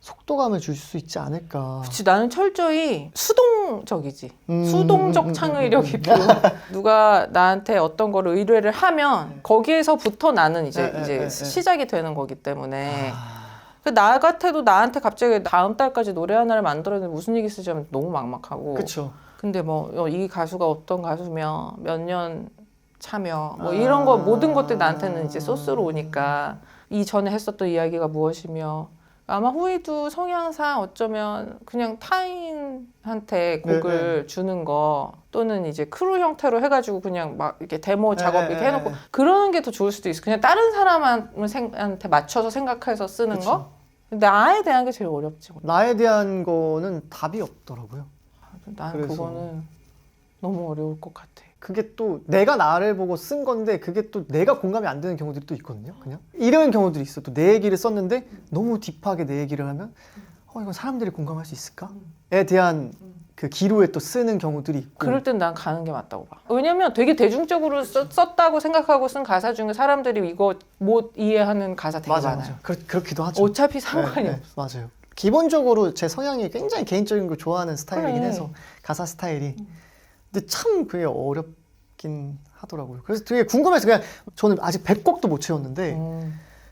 속도감을 줄 수 있지 않을까. 그치, 나는 철저히 수동적이지. 수동적 창의력이 필요. 누가 나한테 어떤 거를 의뢰를 하면 거기에서부터 나는 이제 시작이 되는 거기 때문에 나 같아도 나한테 갑자기 다음 달까지 노래 하나를 만들었는데 무슨 얘기 쓰자면 너무 막막하고. 그쵸. 근데 뭐 이 가수가 어떤 가수며 몇 년 차며 뭐 이런 거 모든 것들이 나한테는 이제 소스로 오니까 이전에 했었던 이야기가 무엇이며 아마 후이도 성향상 어쩌면 그냥 타인한테 곡을 주는 거 또는 이제 크루 형태로 해가지고 그냥 막 이렇게 데모 작업 이렇게 해놓고 그러는 게 더 좋을 수도 있어. 그냥 다른 사람한테 맞춰서 생각해서 쓰는 거. 근데 나에 대한 게 제일 어렵지. 나에 대한 거는 답이 없더라고요. 난 그거는 너무 어려울 것 같아. 그게 또 내가 나를 보고 쓴 건데 그게 또 내가 공감이 안 되는 경우들이 또 있거든요. 그냥 이런 경우들이 있어. 또 내 얘기를 썼는데 너무 딥하게 내 얘기를 하면 이건 사람들이 공감할 수 있을까?에 대한 그 기로에 또 쓰는 경우들이 있고. 그럴 땐 난 가는 게 맞다고 봐. 왜냐면 되게 대중적으로 썼다고 생각하고 쓴 가사 중에 사람들이 이거 못 이해하는 가사 되게 많아요. 맞아. 그렇기도 하죠. 어차피 상관이 없어. 맞아요. 기본적으로 제 성향이 굉장히 개인적인 걸 좋아하는 스타일이긴 해서 가사 스타일이. 근데 참 그게 어렵긴 하더라고요. 그래서 되게 궁금해서 그냥 저는 아직 100곡도 못 채웠는데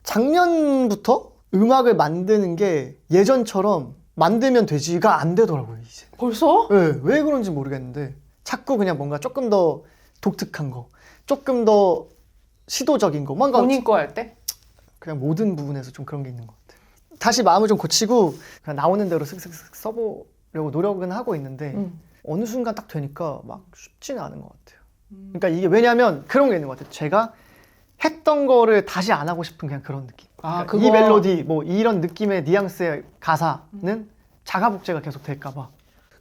작년부터 음악을 만드는 게 예전처럼 만들면 되지가 안 되더라고요, 이제. 벌써? 네, 왜 그런지 모르겠는데 자꾸 그냥 뭔가 조금 더 독특한 거, 조금 더 시도적인 거, 뭔가 본인 거 할 때? 그냥 모든 부분에서 좀 그런 게 있는 것 같아요. 다시 마음을 좀 고치고 그냥 나오는 대로 슥슥슥 써보려고 노력은 하고 있는데 어느 순간 딱 되니까 막 쉽지는 않은 것 같아요. 그러니까 이게 왜냐면 그런 게 있는 것 같아요. 제가 했던 거를 다시 안 하고 싶은 그냥 그런 느낌. 그러니까 이 멜로디, 뭐 이런 느낌의 뉘앙스의 가사는 자가복제가 계속 될까 봐.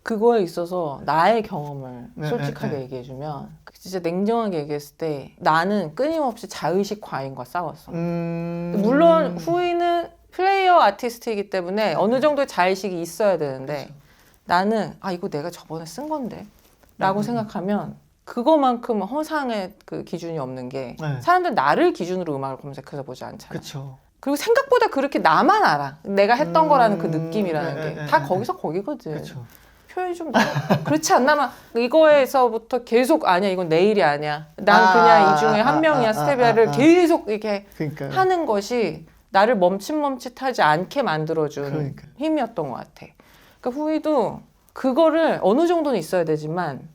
그거에 있어서 나의 경험을 솔직하게 얘기해주면 진짜 냉정하게 얘기했을 때 나는 끊임없이 자의식 과잉과 싸웠어. 물론 후이는 플레이어 아티스트이기 때문에 어느 정도의 자의식이 있어야 되는데 그렇죠. 나는 이거 내가 저번에 쓴 건데 라고 생각하면 그거만큼 허상의 그 기준이 없는 게 사람들 나를 기준으로 음악을 검색해서 보지 않잖아. 그쵸. 그리고 생각보다 그렇게 나만 알아. 내가 했던 거라는 그 느낌이라는 게 다 거기서 거기거든. 그쵸. 표현이 좀 그렇지 않나만 이거에서부터 계속 아니야 이건 내 일이 아니야. 난 그냥 이 중에 한 명이야 스테비아를 계속 이렇게 그러니까요. 하는 것이 나를 멈칫멈칫하지 않게 만들어준 힘이었던 것 같아. 그러니까 후이도 그거를 어느 정도는 있어야 되지만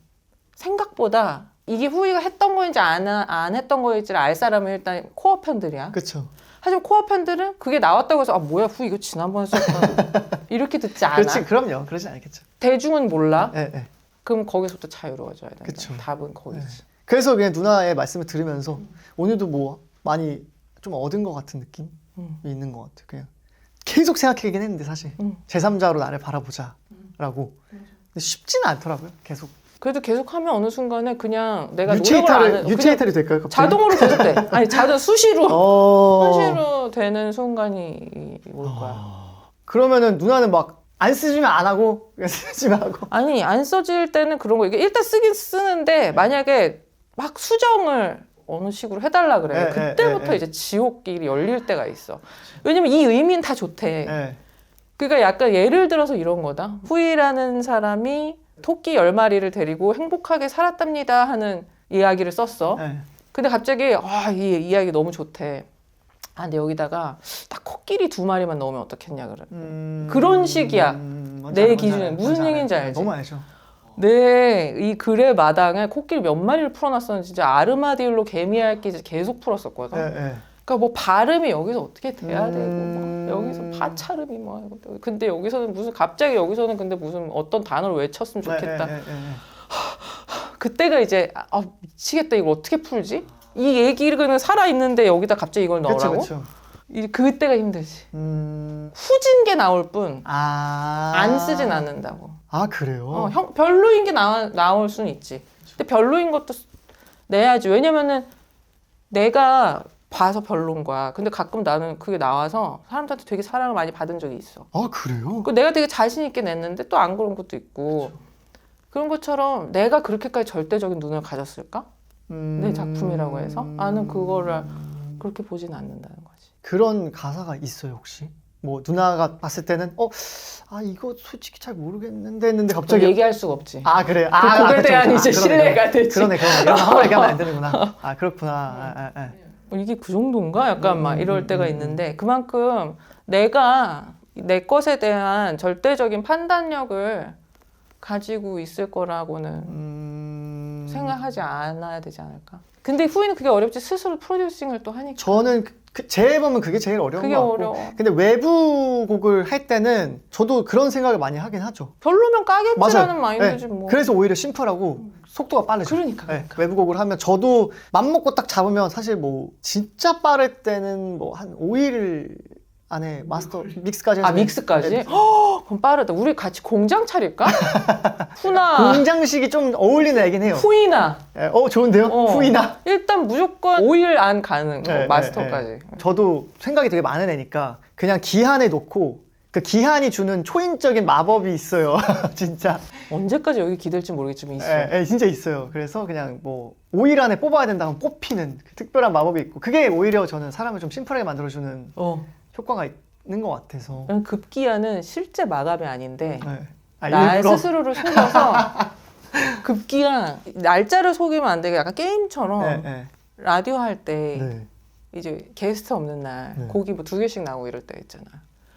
생각보다 이게 후이가 했던 거인지 안 했던 거인지를 알 사람은 일단 코어 팬들이야. 그렇죠. 하지만 코어 팬들은 그게 나왔다고 해서 뭐야 후이 이거 지난번에 썼던 이렇게 듣지 않아. 그렇지, 그럼요. 그러진 않겠죠. 대중은 몰라. 네. 그럼 거기서부터 자유로워져야 된다. 그쵸. 답은 거기지. 네. 그래서 그냥 누나의 말씀을 들으면서 오늘도 뭐 많이 좀 얻은 것 같은 느낌이 있는 것 같아요. 그냥 계속 생각하긴 했는데 사실 제3자로 나를 바라보자라고. 근데 쉽지는 않더라고요. 계속 그래도 계속 하면 어느 순간에 그냥 내가 유체이탈이 될까요? 갑자기? 자동으로 계속 돼. 아니 수시로 되는 순간이 올 거야. 그러면은 누나는 막 안 쓰지면 안 하고 그냥 쓰지만 하고. 아니 안 써질 때는 그런 거 이게 일단 쓰긴 쓰는데 만약에 막 수정을 어느 식으로 해달라 그래. 그때부터 이제 지옥길이 열릴 때가 있어. 왜냐면 이 의미는 다 좋대. 그러니까 약간 예를 들어서 이런 거다. 후이라는 사람이 토끼 10마리를 데리고 행복하게 살았답니다 하는 이야기를 썼어. 근데 갑자기 이 이야기 너무 좋대. 근데 여기다가 딱 코끼리 2마리만 넣으면 어떻겠냐 그래. 그런 식이야. 내 기준에 무슨 얘기인지 알지? 너무 알죠. 이 글의 마당에 코끼리 몇 마리를 풀어놨었는지 진짜 아르마딜로 개미핥기 계속 풀었었거든. 그러니까 뭐 발음이 여기서 어떻게 돼야 되고 막 여기서 파차름이 뭐 근데 여기서는 갑자기 근데 무슨 어떤 단어를 외쳤으면 좋겠다. 그때가 이제 미치겠다 이거 어떻게 풀지? 이 얘기는 살아있는데 여기다 갑자기 이걸 넣으라고? 그쵸. 그때가 힘들지. 후진 게 나올 뿐 안 쓰진 않는다고. 그래요? 별로인 게 나올 수는 있지. 근데 별로인 것도 내야지. 왜냐면은 내가 봐서 별론 거야. 근데 가끔 나는 그게 나와서 사람들한테 되게 사랑을 많이 받은 적이 있어. 그래요? 내가 되게 자신 있게 냈는데 또 안 그런 것도 있고. 그런 것처럼 내가 그렇게까지 절대적인 눈을 가졌을까? 내 작품이라고 해서? 나는 그거를 그렇게 보진 않는다는 거지. 그런 가사가 있어요 혹시? 뭐 누나가 봤을 때는 이거 솔직히 잘 모르겠는데 했는데 갑자기 얘기할 수가 없지. 그래요? 그거에 대한 이제 신뢰가 되지. 그러네. 이런 거 얘기하면 안 되는구나. 그렇구나. 이게 그 정도인가? 약간 막 이럴 때가 있는데 그만큼 내가 내 것에 대한 절대적인 판단력을 가지고 있을 거라고는 생각하지 않아야 되지 않을까? 근데 후이는 그게 어렵지. 스스로 프로듀싱을 또 하니까. 저는 제 앨범은 그게 제일 어려운 것 같고. 어려워. 근데 외부 곡을 할 때는 저도 그런 생각을 많이 하긴 하죠. 별로면 까겠지라는 마인드지 뭐. 그래서 오히려 심플하고 속도가 빠르죠. 그러니까. 외부 곡을 하면 저도 맘먹고 딱 잡으면 사실 뭐 진짜 빠를 때는 뭐 한 5일 안에 마스터 믹스까지 해서 믹스까지? 그럼 빠르다. 우리 같이 공장 차릴까? 후나 공장식이 좀 어울리는 애긴 해요. 후이나 좋은데요? 후이나 일단 무조건 5일 안 가는 마스터까지. 저도 생각이 되게 많은 애니까 그냥 기한에 놓고 그 기한이 주는 초인적인 마법이 있어요. 진짜 언제까지 여기 기댈지 모르겠지만 있어요. 진짜 있어요. 그래서 그냥 뭐 5일 안에 뽑아야 된다면 뽑히는 그 특별한 마법이 있고 그게 오히려 저는 사람을 좀 심플하게 만들어주는 효과가 있는 것 같아서. 급기야는 실제 마감이 아닌데 나의 스스로를 속여서 급기야 날짜를 속이면 안 되게 약간 게임처럼 라디오 할 때 이제 게스트 없는 날 곡이 뭐 2개씩 나오고 이럴 때 있잖아.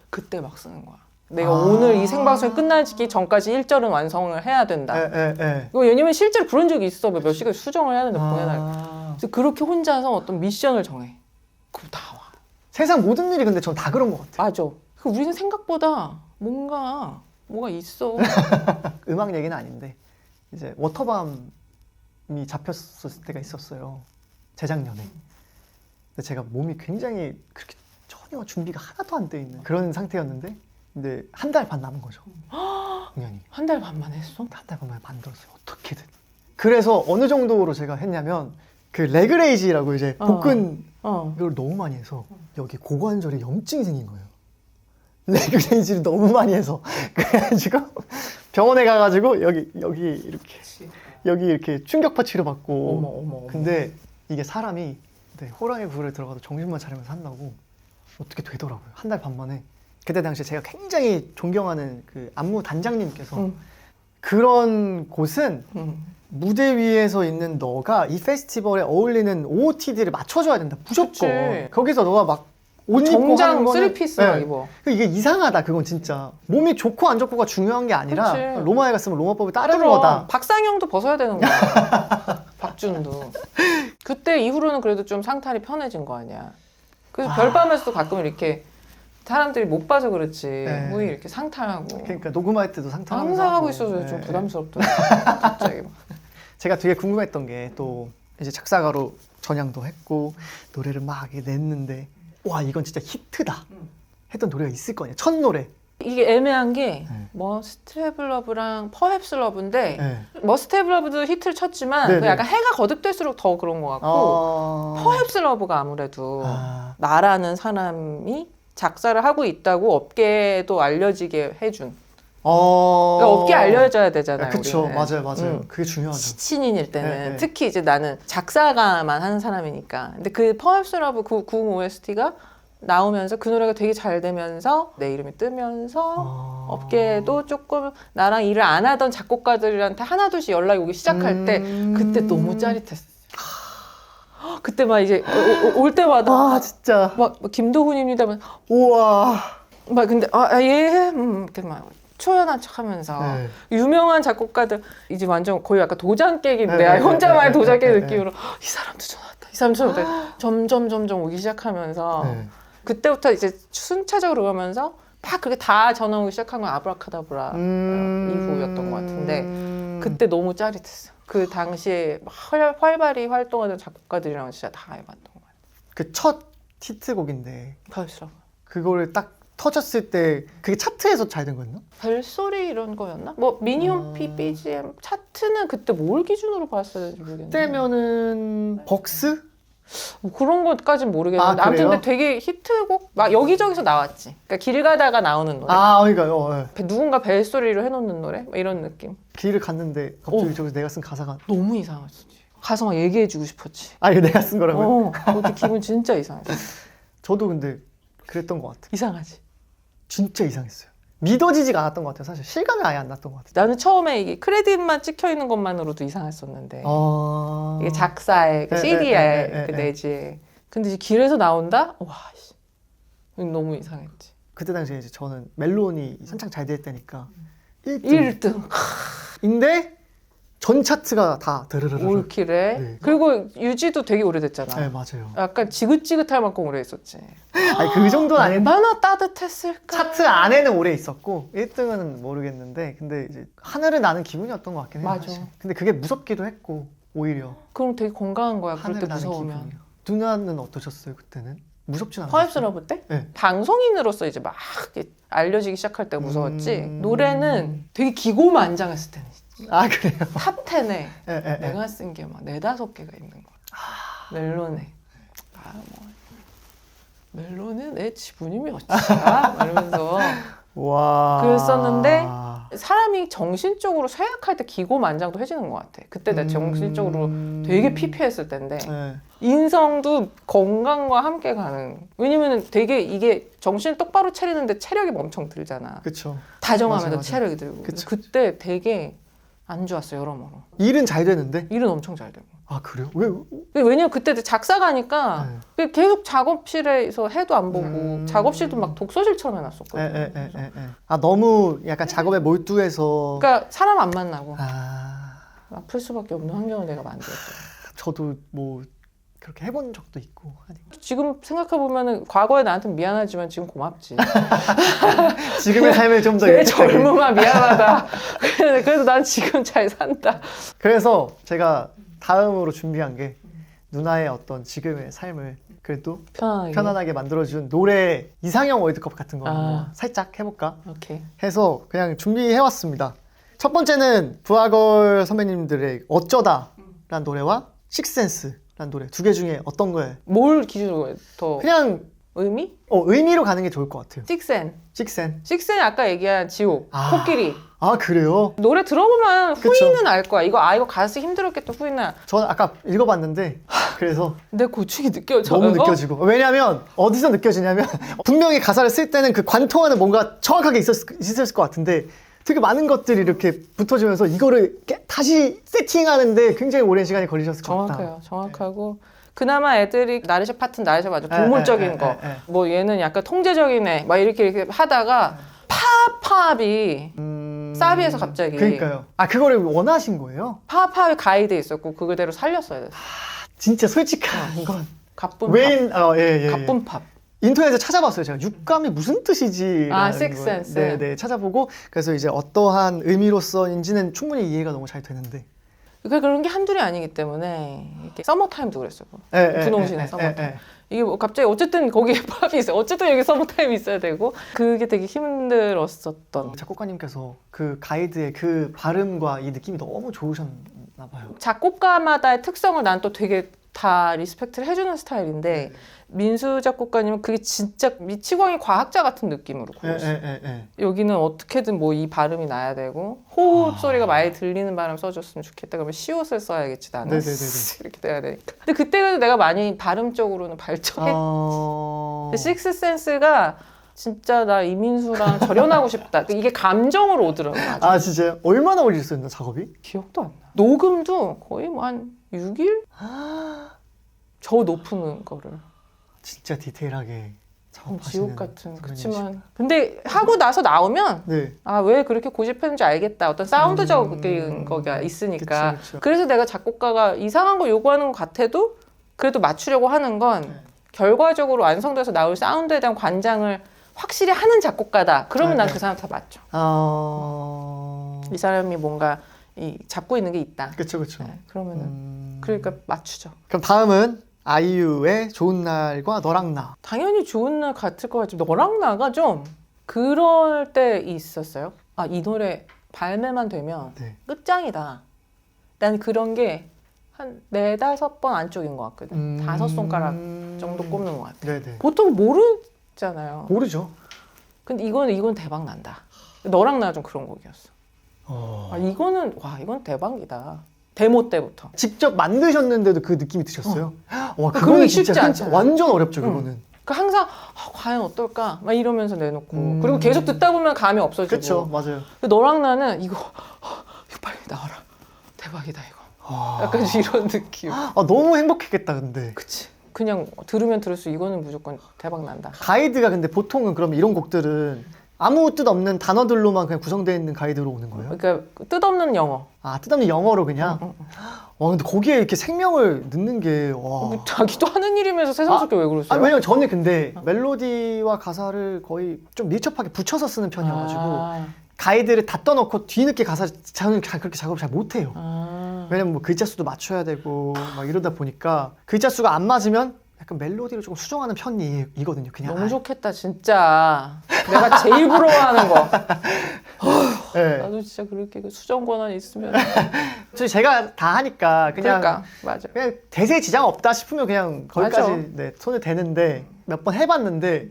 그때 막 쓰는 거야. 내가 오늘 이 생방송이 끝나기 전까지 1절은 완성을 해야 된다. 왜냐면 실제로 그런 적이 있어. 몇 시간 수정을 해야 된다 보내달라. 그래서 그렇게 혼자서 어떤 미션을 정해. 그럼 나와. 세상 모든 일이 근데 전 다 그런 것 같아요. 맞아. 우리는 생각보다 뭐가 있어. 음악 얘기는 아닌데 이제 워터밤이 잡혔을 때가 있었어요. 재작년에. 근데 제가 몸이 굉장히 그렇게 전혀 준비가 하나도 안 돼 있는 그런 상태였는데 근데 한 달 반 남은 거죠. 공연이. 한 달 반만 했어? 한 달 반만에 만들었어요. 어떻게든. 그래서 어느 정도로 제가 했냐면 그 레그레이지라고 이제 복근 이걸 너무 많이 해서 여기 고관절에 염증이 생긴 거예요. 레그레이지를 너무 많이 해서 그래가지고 병원에 가가지고 여기 이렇게 충격파 치료받고. 어머. 근데 이게 사람이 호랑이 굴에 들어가도 정신만 차리면 산다고 어떻게 되더라고요. 한 달 반 만에. 그때 당시에 제가 굉장히 존경하는 그 안무 단장님께서 그런 곳은 무대 위에서 있는 너가 이 페스티벌에 어울리는 OOTD를 맞춰줘야 된다. 무조건. 그치. 거기서 너가 막 옷 입고 정장 하는 거는 3피스 입어. 이게 이상하다. 그건 진짜. 몸이 좋고 안 좋고가 중요한 게 아니라 그치. 로마에 갔으면 로마법을 따르는 거다. 박상영도 벗어야 되는 거야. 박준도. 그때 이후로는 그래도 좀 상탈이 편해진 거 아니야. 그래서 별밤에서도 가끔 이렇게 사람들이 못 봐서 그렇지. 후이 이렇게 상탈하고. 그러니까 녹음할 때도 상탈하고 항상 하고 있어서 좀 부담스럽더라고요. 갑자기 막. 제가 되게 궁금했던 게 또 이제 작사가로 전향도 했고 노래를 막 냈는데 와 이건 진짜 히트다 했던 노래가 있을 거 아니야. 첫 노래 이게 애매한 게 머스트 헤브 러브랑 퍼헵스 러브인데 머스트 헤브 러브도 히트를 쳤지만 그 약간 해가 거듭될수록 더 그런 것 같고 퍼헵스 러브가 아무래도 나라는 사람이 작사를 하고 있다고 업계에도 알려지게 해준 그러니까 업계에 알려져야 되잖아요. 그쵸. 우리는. 맞아요. 그게 중요하죠. 신인일 때는 특히 이제 나는 작사가만 하는 사람이니까. 근데 그 퍼헵스 러브 그 OST가 나오면서 그 노래가 되게 잘 되면서 내 이름이 뜨면서 업계에도 조금 나랑 일을 안 하던 작곡가들한테 하나둘씩 연락이 오기 시작할 때 그때 너무 짜릿했어. 그때 막 이제 올 때마다 와 진짜 막 김도훈입니다. 우와 막 근데 이렇게 막 초연한 척하면서 유명한 작곡가들 이제 완전 거의 약간 도장 깨기인데 혼자만의 도장 깨기 느낌으로 이 사람도 전화왔다 이 사람도 전화왔다 점점 오기 시작하면서 그때부터 이제 순차적으로 가면서 막 그렇게 다 전화 오기 시작한 건 아브라카다브라 이후였던 것 같은데 그때 너무 짜릿했어. 그 당시에 막 활발히 활동하던 작곡가들이랑 진짜 다 해봤던 것 같아. 그 첫 히트곡인데 벌써 그거를 딱 터졌을 때 그게 차트에서 잘 된 거였나? 벨소리 이런 거였나? 뭐 미니홈피 BGM 차트는 그때 뭘 기준으로 봤어야 되는지 모르겠네. 그때면은 벅스? 뭐 그런 것까진 모르겠는데 아무튼 근데 되게 히트곡 막 여기저기서 나왔지. 그러니까 길 가다가 나오는 노래. 그러니까요. 누군가 벨소리로 해놓는 노래? 막 이런 느낌. 길을 갔는데 갑자기 저기서 내가 쓴 가사가 너무 이상했지. 가서 막 얘기해주고 싶었지. 이거 내가 쓴 거라고요? 그때 기분 진짜 이상했어. 저도 근데 그랬던 것 같아요. 이상하지. 진짜 이상했어요. 믿어지지가 않았던 것 같아요. 사실 실감이 아예 안 났던 것 같아요. 나는 처음에 이게 크레딧만 찍혀 있는 것만으로도 이상했었는데 이게 작사에 그 CD에 그 내지에 근데 이제 길에서 나온다? 와 씨. 너무 이상했지. 그때 당시에 이제 저는 멜론이 한창 잘 될 때니까 1등. 인데 전 차트가 다 드르르르 올킬에 그리고 유지도 되게 오래됐잖아. 네 맞아요. 약간 지긋지긋할 만큼 오래 있었지. 그 정도는 아닌데 얼마나 따뜻했을까. 차트 안에는 오래 있었고 1등은 모르겠는데 근데 이제 하늘을 나는 기분이었던 것 같긴 해요. 맞아. 사실. 근데 그게 무섭기도 했고 오히려 그럼 되게 건강한 거야. 그럴 때 하늘을 나는 무서우면. 기분이요. 누나는 어떠셨어요 그때는? 무섭진 않았어요? 퍼헵스 러브 때? 방송인으로서 이제 막 알려지기 시작할 때가 무서웠지. 노래는 되게 기고만장했을 때는 그래요? 탑 10에 내가 쓴 게 막 4-5개가 있는 거야. 멜론에. 멜론은 내 지분이 몇이야? 이러면서 와. 그랬었는데 사람이 정신적으로 쇠약할 때 기고만장도 해지는 것 같아. 그때 내가 정신적으로 되게 피폐했을 때인데 인성도 건강과 함께 가는. 왜냐면 되게 이게 정신을 똑바로 차리는데 체력이 엄청 들잖아. 그쵸. 다정하면서 맞아. 체력이 들고. 그쵸. 그때 되게 안 좋았어 여러모로. 일은 잘 되는데? 일은 엄청 잘 되고. 그래요? 왜? 왜냐면 그때 작사가니까 계속 작업실에서 해도 안 보고 작업실도 막 독서실처럼 해놨었거든. 너무 약간 작업에 몰두해서 그러니까 사람 안 만나고 아플 수밖에 없는 환경을 내가 만들었죠. 저도 뭐 그렇게 해본 적도 있고 하니까. 지금 생각해보면 과거에 나한테 미안하지만 지금 고맙지. 지금의 삶을 좀 더 내 젊음아 미안하다. 그래도 난 지금 잘 산다. 그래서 제가 다음으로 준비한 게 누나의 어떤 지금의 삶을 그래도 편안하게 만들어준 노래 이상형 월드컵 같은 거 한번 살짝 해볼까 오케이. 해서 그냥 준비해왔습니다. 첫 번째는 부하걸 선배님들의 어쩌다 라는 노래와 식센스라는 노래 두 개 중에 어떤 거에 뭘 기준으로 더 그냥 의미? 의미로 가는 게 좋을 것 같아요. 식센 아까 얘기한 지옥, 코끼리. 그래요? 노래 들어보면 후회는 알 거야. 이거 가수 힘들었겠다 후회는. 저는 아까 읽어봤는데 그래서 내 고충이 느껴져. 너무 느껴지고. 왜냐면 어디서 느껴지냐면 분명히 가사를 쓸 때는 그 관통하는 뭔가 정확하게 있었을 것 같은데 되게 많은 것들이 이렇게 붙어지면서 이거를 다시 세팅하는데 굉장히 오랜 시간이 걸리셨을 것 같다. 정확하고 그나마 애들이 나르샤 파트는 나르샤 맞아. 동물적인 거. 뭐 얘는 약간 통제적인 애. 막 이렇게 하다가 팝이 사비에서 갑자기. 그러니까요. 그거를 원하신 거예요? 팝이 가이드에 있었고 그대로 살렸어야 됐어. 진짜 솔직한 건. 가쁜 가쁜 팝. 인터넷에서 찾아봤어요. 제가 육감이 무슨 뜻이지? 식센스. 네, 찾아보고 그래서 이제 어떠한 의미로서인지는 충분히 이해가 너무 잘 되는데. 그런 게 한둘이 아니기 때문에 이렇게 서머타임도 그랬어요. 분홍신의 서머타임. 이게 뭐 갑자기 어쨌든 거기에 팝이 있어요. 어쨌든 여기 서브타임이 있어야 되고 그게 되게 힘들었었던. 작곡가님께서 그 가이드의 그 발음과 이 느낌이 너무 좋으셨나 봐요. 작곡가마다의 특성을 난 또 되게 다 리스펙트를 해주는 스타일인데 민수 작곡가님은 그게 진짜 미치광이 과학자 같은 느낌으로 고르셨어요. 여기는 어떻게든 뭐 이 발음이 나야 되고 호흡 소리가 많이 들리는 발음 써줬으면 좋겠다. 그러면 시옷을 써야겠지 나는. 이렇게 돼야 되니까. 근데 그때가 내가 많이 발음 쪽으로는 발전했지. 식스센스가 진짜 나 이민수랑 절연하고 싶다. 이게 감정으로 오더라고요. 아 진짜요? 얼마나 걸리셨어요, 작업이? 기억도 안 나. 녹음도 거의 뭐 한 6일? 저 높은 거를. 진짜 디테일하게 작업하시는 지옥 같은. 그렇지만 근데 하고 나서 나오면 네. 아, 왜 그렇게 고집했는지 알겠다. 어떤 사운드적인 거가 있으니까. 그쵸. 그래서 내가 작곡가가 이상한 거 요구하는 것 같아도 그래도 맞추려고 하는 건 결과적으로 완성돼서 나올 사운드에 대한 관장을 확실히 하는 작곡가다. 그러면 난 그 사람 다 맞죠. 이 사람이 뭔가 잡고 있는 게 있다. 그쵸. 네, 그러면은 그러니까 맞추죠. 그럼 다음은 아이유의 좋은 날과 너랑 나. 당연히 좋은 날 같을 것 같지만 너랑 나가 좀 그럴 때 있었어요. 아, 이 노래 발매만 되면 끝장이다. 난 그런 게 한 4-5번 안쪽인 것 같거든. 5손가락 정도 꼽는 것 같아. 보통 모르잖아요. 모르죠. 근데 이건 대박 난다. 너랑 나 좀 그런 곡이었어. 아, 이건 대박이다. 데모 때부터. 직접 만드셨는데도 그 느낌이 드셨어요? 와, 그러기 쉽지 않잖아. 완전 어렵죠, 그거는. 항상 과연 어떨까? 막 이러면서 내놓고 그리고 계속 듣다 보면 감이 없어지고. 그렇죠, 맞아요. 근데 너랑 나는 이거 빨리 나와라. 대박이다 이거. 약간 이런 느낌. 너무 행복했겠다, 근데. 그치. 그냥 들으면 들을수록 이거는 무조건 대박 난다. 가이드가 근데 보통은 그럼 이런 곡들은 아무 뜻 없는 단어들로만 그냥 구성되어 있는 가이드로 오는 거예요? 그러니까 뜻없는 영어. 아, 뜻없는 영어로 그냥? 와, 근데 거기에 이렇게 생명을 넣는 게, 와. 자기도 하는 일이면서 새삼스럽게 왜 그러세요? 왜냐면 저는 근데 멜로디와 가사를 거의 좀 밀접하게 붙여서 쓰는 편이어가지고 가이드를 다 떠놓고 뒤늦게 저는 그렇게 작업을 잘 못해요. 왜냐면 뭐 글자 수도 맞춰야 되고 막 이러다 보니까 글자 수가 안 맞으면 약간 멜로디를 조금 수정하는 편이거든요. 그냥 너무 좋겠다 진짜. 내가 제일 부러워하는 거. 나도 진짜 그렇게 수정 권한이 있으면. 제가 다 하니까 그냥 맞아. 그냥 대세 지장 없다 싶으면 그냥 거기까지 손을 대는데 몇 번 해봤는데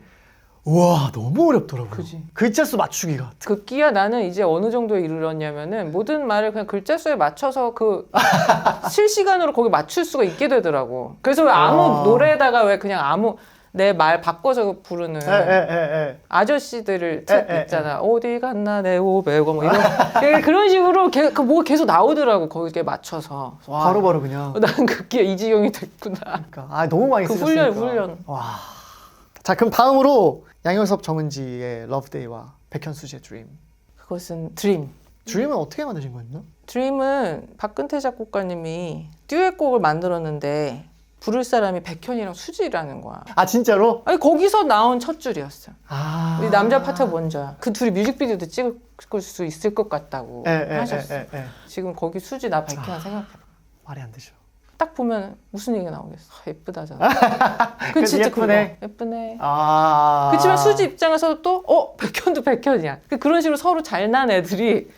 우와 너무 어렵더라고요. 그치. 글자 수 맞추기가. 극기야 나는 이제 어느 정도에 이르렀냐면은 모든 말을 그냥 글자 수에 맞춰서 실시간으로 거기 맞출 수가 있게 되더라고. 그래서 왜 아무 노래에다가 왜 그냥 내 말 바꿔서 부르는 아저씨들을 있잖아. 어디 갔나 내 500원 뭐 이런 그런 식으로 뭐가 계속 나오더라고. 거기에 맞춰서. 바로바로 그냥. 난 극기야 이지경이 됐구나. 그러니까 너무 많이 쓰셨으니까. 훈련. 와. 자 그럼 다음으로 양효섭 정은지의 러브데이와 백현수지의 드림. 그것은 드림. 드림은 어떻게 만드신 거였나? 드림은 박근태 작곡가님이 듀엣곡을 만들었는데 부를 사람이 백현이랑 수지라는 거야. 아 진짜로? 아니 거기서 나온 첫 줄이었어. 우리 남자 파트 먼저야. 그 둘이 뮤직비디오도 찍을 수 있을 것 같다고 하셨어. 지금 거기 수지 나 백현 생각해봐. 말이 안 되죠. 딱 보면 무슨 얘기가 나오겠어. 예쁘다잖아. 그 진짜 예쁘네. 예쁘네. 그렇지만 수지 입장에서도 또 백현도 백현이야. 그런 식으로 서로 잘난 애들이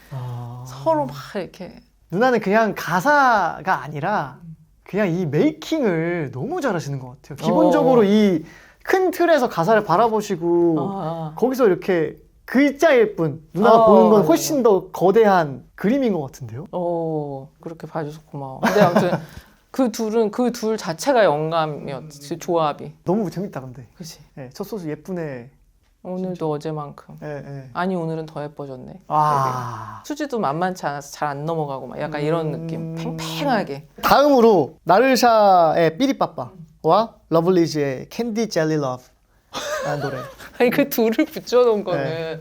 서로 막 이렇게. 누나는 그냥 가사가 아니라 그냥 이 메이킹을 너무 잘하시는 것 같아요. 기본적으로 이 큰 틀에서 가사를 바라보시고 거기서 이렇게 글자일 뿐 누나가 보는 건 훨씬 더 거대한 그림인 것 같은데요? 그렇게 봐줘서 고마워. 근데 아무튼 그 둘 자체가 영감이었지. 그 조합이. 너무 재밌다 근데. 그치. 네, 첫 소스 예쁘네. 오늘도 진짜. 어제만큼. 아니 오늘은 더 예뻐졌네. 수지도 만만치 않아서 잘 안 넘어가고 막 약간 이런 느낌. 팽팽하게. 다음으로 나르샤의 삐리빠빠와 러블리즈의 캔디 젤리 러브 라는 노래. 아니 그 둘을 붙여놓은 거는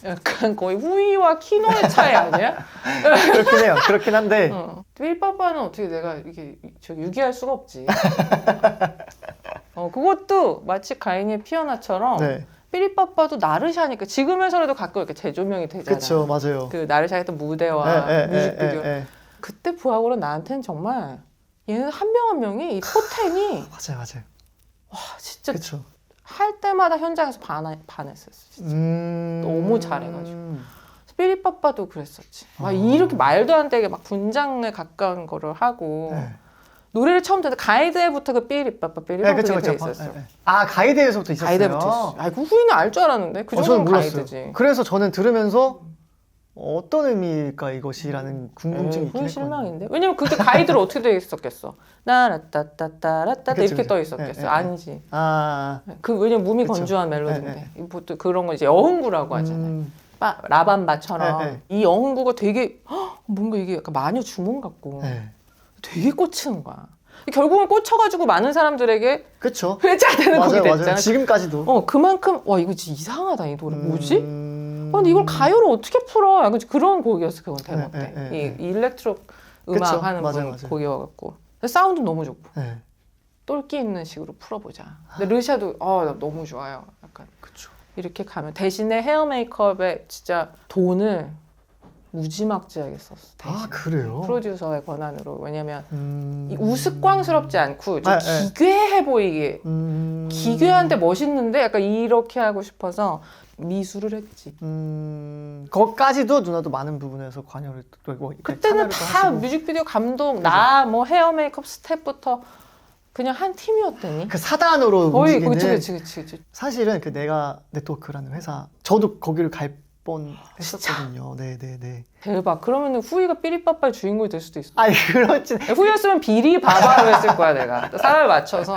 약간 거의 후이와 키노의 차이 아니야? 그렇긴 해요. 그렇긴 한데 삐리빠빠는 어떻게 내가 이게 유기할 수가 없지. 그것도 마치 가인의 피어나처럼 삐리빠빠도 나르샤니까 지금에서라도 가끔 이렇게 재조명이 되잖아. 그렇죠, 맞아요. 그 나르샤 했던 무대와 뮤직비디오. 그때 부하고는 나한테는 정말 얘는 한 명 한 명이 이 포텐이 맞아요. 와 진짜 그쵸. 할 때마다 현장에서 반했었어. 진짜. 너무 잘해가지고. 삐리빠빠도 그랬었지. 막 이렇게 말도 안 되게 막 분장에 가까운 거를 하고 네. 노래를 처음 듣는데 가이드부터 그 삐리빠빠 삐리빠빠 그게 돼 있었어. 아, 가이드에서부터 있었어요? 가이드부터 있었어. 아, 그 후이는 알 줄 알았는데 그 정도는 가이드지. 그래서 저는 들으면서 어떤 의미일까 이것이라는 궁금증이 있긴 후이 했거든요. 실망인데. 왜냐면 그때 가이드로 어떻게 돼 있었겠어. 나라따따따라따 이렇게 떠 있었겠어. 아니지. 아, 그 왜냐면 몸이 그쵸. 건조한 멜로디인데 보통 그런 거 이제 여흥구라고 하잖아요. 라밤바처럼 이 여흥구가 되게 뭔가 이게 약간 마녀 주문 같고 되게 꽂히는 거야. 결국은 꽂혀가지고 많은 사람들에게 그쵸. 회자되는 곡이 됐잖아. 맞아요. 지금까지도. 그만큼 와 이거 진짜 이상하다 이 노래 뭐지? 근데 이걸 가요로 어떻게 풀어? 약간 그런 곡이었어 그건 데모 때. 이 일렉트로 음악 그쵸. 하는 맞아요. 곡이어갖고 사운드 너무 좋고 똘끼 있는 식으로 풀어보자. 근데 르샤도 나 너무 좋아요. 약간 그쵸. 이렇게 가면 대신에 헤어 메이크업에 진짜 돈을 무지막지하게 썼어. 대신. 아, 그래요? 프로듀서의 권한으로. 왜냐면 이 우스꽝스럽지 않고 좀 네. 기괴해 보이게 기괴한데 멋있는데 약간 이렇게 하고 싶어서 미술을 했지. 거기까지도 누나도 많은 부분에서 관여를 뭐 그때는 다 하시고. 뮤직비디오 감독, 나 뭐 헤어 메이크업 스텝부터 그냥 한 팀이었더니. 그 사단으로 거의 움직이는. 그치. 사실은 그 내가 네트워크라는 회사 저도 거기를 갈 뻔했었거든요. 네네네. 대박. 그러면 후이가 삐리빠빠의 주인공이 될 수도 있어. 아니 그렇진. 후이였으면 비리바바로 했을 거야 내가. 사람을 맞춰서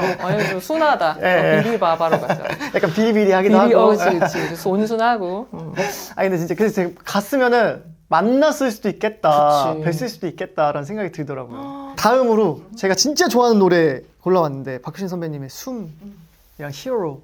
좀 순하다. 비리바바로 가자. 약간 비리비리하기도 하고. 그치. 온순하고. 아니 근데 진짜 그래서 제가 갔으면은 만났을 수도 있겠다, 그치. 뵀을 수도 있겠다라는 생각이 들더라고요. 다음으로 제가 진짜 좋아하는 노래 골라왔는데 박효신 선배님의 숨이랑 히어로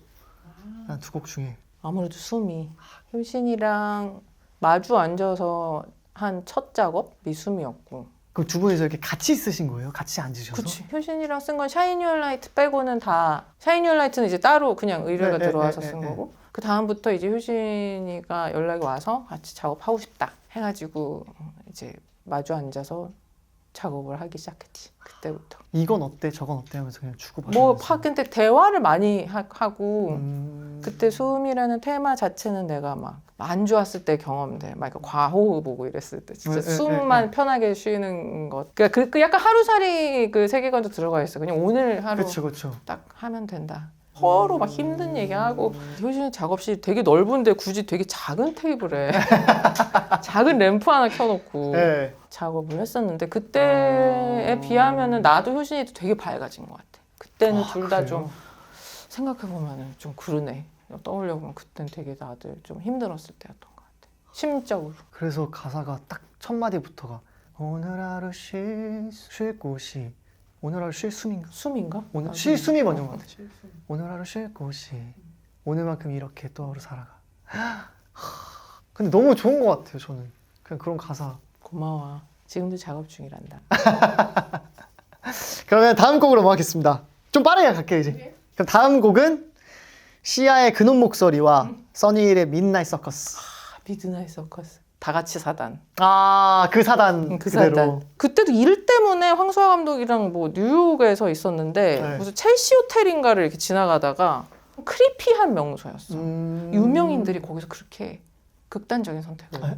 두 곡 중에 아무래도 숨이. 효신이랑 마주 앉아서 한 첫 작업이 숨이었고. 그럼 두 분이서 이렇게 같이 쓰신 거예요? 같이 앉으셔서? 그치. 효신이랑 쓴 건 샤인 유어 라이트 빼고는 다 샤인 유어 라이트는 이제 따로 그냥 의뢰가 들어와서 쓴 거고 그 다음부터 이제 효신이가 연락이 와서 같이 작업하고 싶다 해가지고 이제 마주 앉아서 작업을 하기 시작했지. 그때부터. 이건 어때? 저건 어때? 하면서 그냥 주고받으면서 근데 대화를 많이 하고 그때 숨이라는 테마 자체는 내가 막 안 좋았을 때 경험들 막 과호흡 보고 이랬을 때 진짜 숨만 편하게 쉬는 것 그러니까 그 약간 하루살이 그 세계관도 들어가 있어. 그냥 오늘 하루 그쵸. 딱 하면 된다. 서로 막 힘든 얘기하고 효신 작업실 되게 넓은데 굳이 되게 작은 테이블에 작은 램프 하나 켜놓고 작업을 했었는데 그때에 비하면은 나도 효신이도 되게 밝아진 것 같아. 그때는 둘 다 좀 생각해보면은 좀 그러네. 떠올려보면 그때는 되게 다들 좀 힘들었을 때였던 것 같아. 심적으로. 그래서 가사가 딱 첫 마디부터가 오늘 하루 쉴 곳이 오늘 하루 쉴 숨인가? 숨인가? 오늘 쉴 숨이 먼저 것 같아. 오늘 하루 쉴 곳이 오늘만큼 이렇게 또 하루 살아가. 근데 너무 좋은 것 같아요. 저는 그냥 그런 가사. 고마워. 지금도 작업 중이란다. 그러면 다음 곡으로 넘어가겠습니다. 좀 빠르게 갈게요 이제. 그럼 다음 곡은 시아의 근원 목소리와 써니힐의 midnight 서커스. 미드나잇 서커스. 다 같이 사단. 아, 그 사단 그 그대로. 사단. 그때도 일 때문에 황수아 감독이랑 뭐 뉴욕에서 있었는데 무슨 첼시 호텔인가를 이렇게 지나가다가 크리피한 명소였어. 유명인들이 거기서 그렇게 극단적인 선택을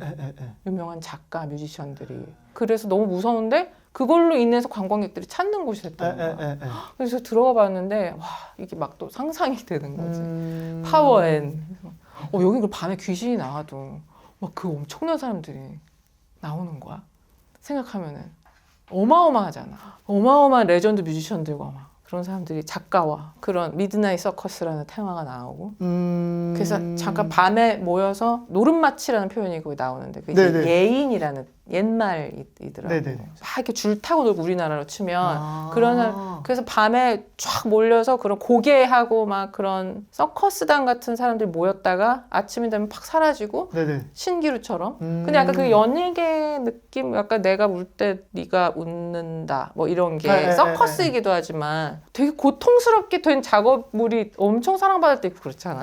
유명한 작가, 뮤지션들이. 그래서 너무 무서운데 그걸로 인해서 관광객들이 찾는 곳이 됐다는 거야. 그래서 들어가 봤는데 와 이게 막 또 상상이 되는 거지. 파워앤. 여기 그 밤에 귀신이 나와도 막 그 엄청난 사람들이 나오는 거야. 생각하면은 어마어마하잖아. 어마어마한 레전드 뮤지션들과 막 그런 사람들이 작가와 그런 미드나잇 서커스라는 테마가 나오고 그래서 잠깐 밤에 모여서 노름마치라는 표현이 거기 나오는데 그 예인이라는 옛말이더라고요. 막 이렇게 줄 타고 놀고 우리나라로 치면 그래서 밤에 쫙 몰려서 그런 고개하고 막 그런 서커스단 같은 사람들이 모였다가 아침이 되면 팍 사라지고 신기루처럼 근데 약간 그 연예계 느낌 약간 내가 울 때 네가 웃는다 뭐 이런 게 서커스이기도 하지만 되게 고통스럽게 된 작업물이 엄청 사랑받을 때 있고 그렇잖아.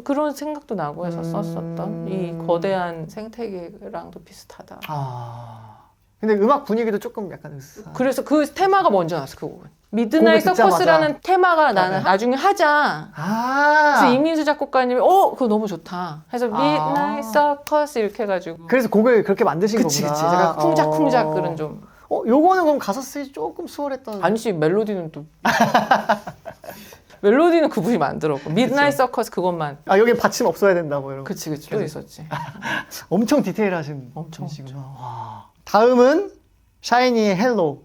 그런 생각도 나고 해서 썼었던 이 거대한 생태계랑도 비슷하다. 근데 음악 분위기도 조금 약간 그래서 그 테마가 먼저 나왔어 그 곡은. 미드나잇 곡을 듣자마자. 서커스라는 테마가 나는 나중에 하자. 그래서 이민수 작곡가님이 그거 너무 좋다 해서 미드나잇 서커스 이렇게 해가지고 그래서 곡을 그렇게 만드신 그치 거구나. 제가 쿵작쿵작 그런 좀 요거는 그럼 가사 쓰기 조금 수월했던. 아니지 멜로디는 또 멜로디는 그분이 만들었고 미드나잇 서커스 그것만 여기 받침 없어야 된다 뭐 이런. 그치 또 있었지. 엄청 디테일하신 엄청 분이시구나. 와. 다음은 샤이니의 헬로.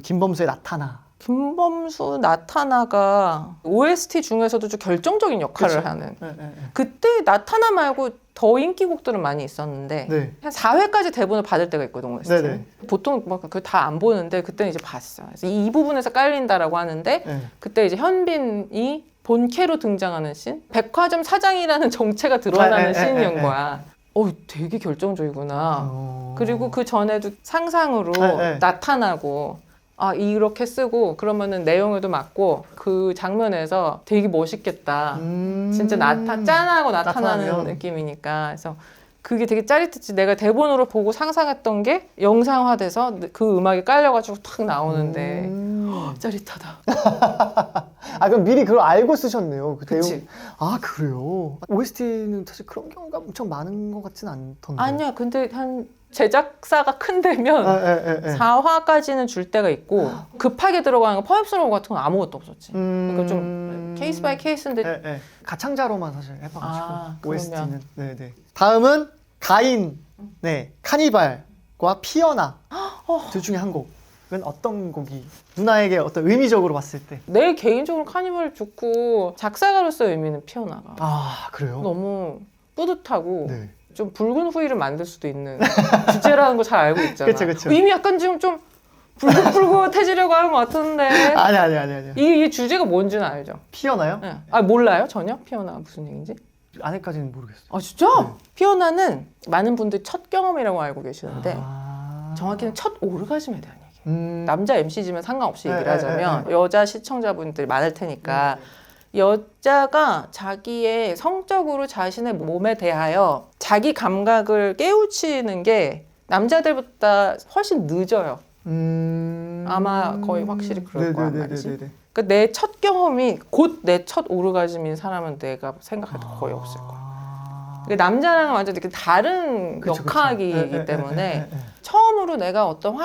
김범수의 나타나. 김범수 나타나가 OST 중에서도 좀 결정적인 역할을 그쵸? 하는. 네. 그때 나타나 말고 더 인기곡들은 많이 있었는데 네. 한 4회까지 대본을 받을 때가 있거든 OST. 네네. 보통 그거 다 안 보는데 그때는 이제 봤어. 그래서 이 부분에서 깔린다라고 하는데 네. 그때 이제 현빈이 본캐로 등장하는 씬, 백화점 사장이라는 정체가 드러나는 씬이었던 거야. 되게 결정적이구나. 그리고 그 전에도 상상으로 나타나고 이렇게 쓰고 그러면은 내용에도 맞고 그 장면에서 되게 멋있겠다. 진짜 짠하고 나타나는 나타나면. 느낌이니까. 그래서 그게 되게 짜릿했지. 내가 대본으로 보고 상상했던 게 영상화돼서 그 음악이 깔려가지고 탁 나오는데 짜릿하다. 그럼 미리 그걸 알고 쓰셨네요. 그 그치. 내용. 그래요? OST는 사실 그런 경우가 엄청 많은 것 같진 않던데. 아니야. 근데 한 제작사가 큰 데면 4화까지는 줄 때가 있고 급하게 들어가는 거 퍼입스러운 거 같은 건 아무것도 없었지. 그러니까 좀 케이스 바이 케이스인데 가창자로만 사실 해봐가지고 OST는. 그러면. 네네. 다음은 가인, 카니발과 피어나 둘 중에 한 곡은 어떤 곡이 누나에게 어떤 의미적으로 봤을 때? 내 개인적으로 카니발 좋고 작사가로서의 의미는 피어나가. 그래요? 너무 뿌듯하고 네. 좀 붉은 후일을 만들 수도 있는 주제라는 거 잘 알고 있잖아. 그쵸. 이미 약간 지금 좀 붉은해지려고 하는 것 같은데. 아니. 이 주제가 뭔지는 알죠? 피어나요? 네. 몰라요? 전혀? 피어나가 무슨 얘기인지? 안에까지는 모르겠어요. 진짜? 피어나는 많은 분들이 첫 경험이라고 알고 계시는데 정확히는 첫 오르가즘에 대한 얘기예요. 남자 MC지만 상관없이 얘기를 하자면 여자 시청자분들이 많을 테니까 여자가 자기의 성적으로 자신의 몸에 대하여 자기 감각을 깨우치는 게 남자들보다 훨씬 늦어요. 아마 거의 확실히 그럴 거란 말이지. 그러니까 내 첫 경험이 곧 내 첫 오르가즘인 사람은 내가 생각해도 거의 없을 거야. 그러니까 남자랑은 완전 이렇게 다른 역학이기 때문에 처음으로 내가 어떤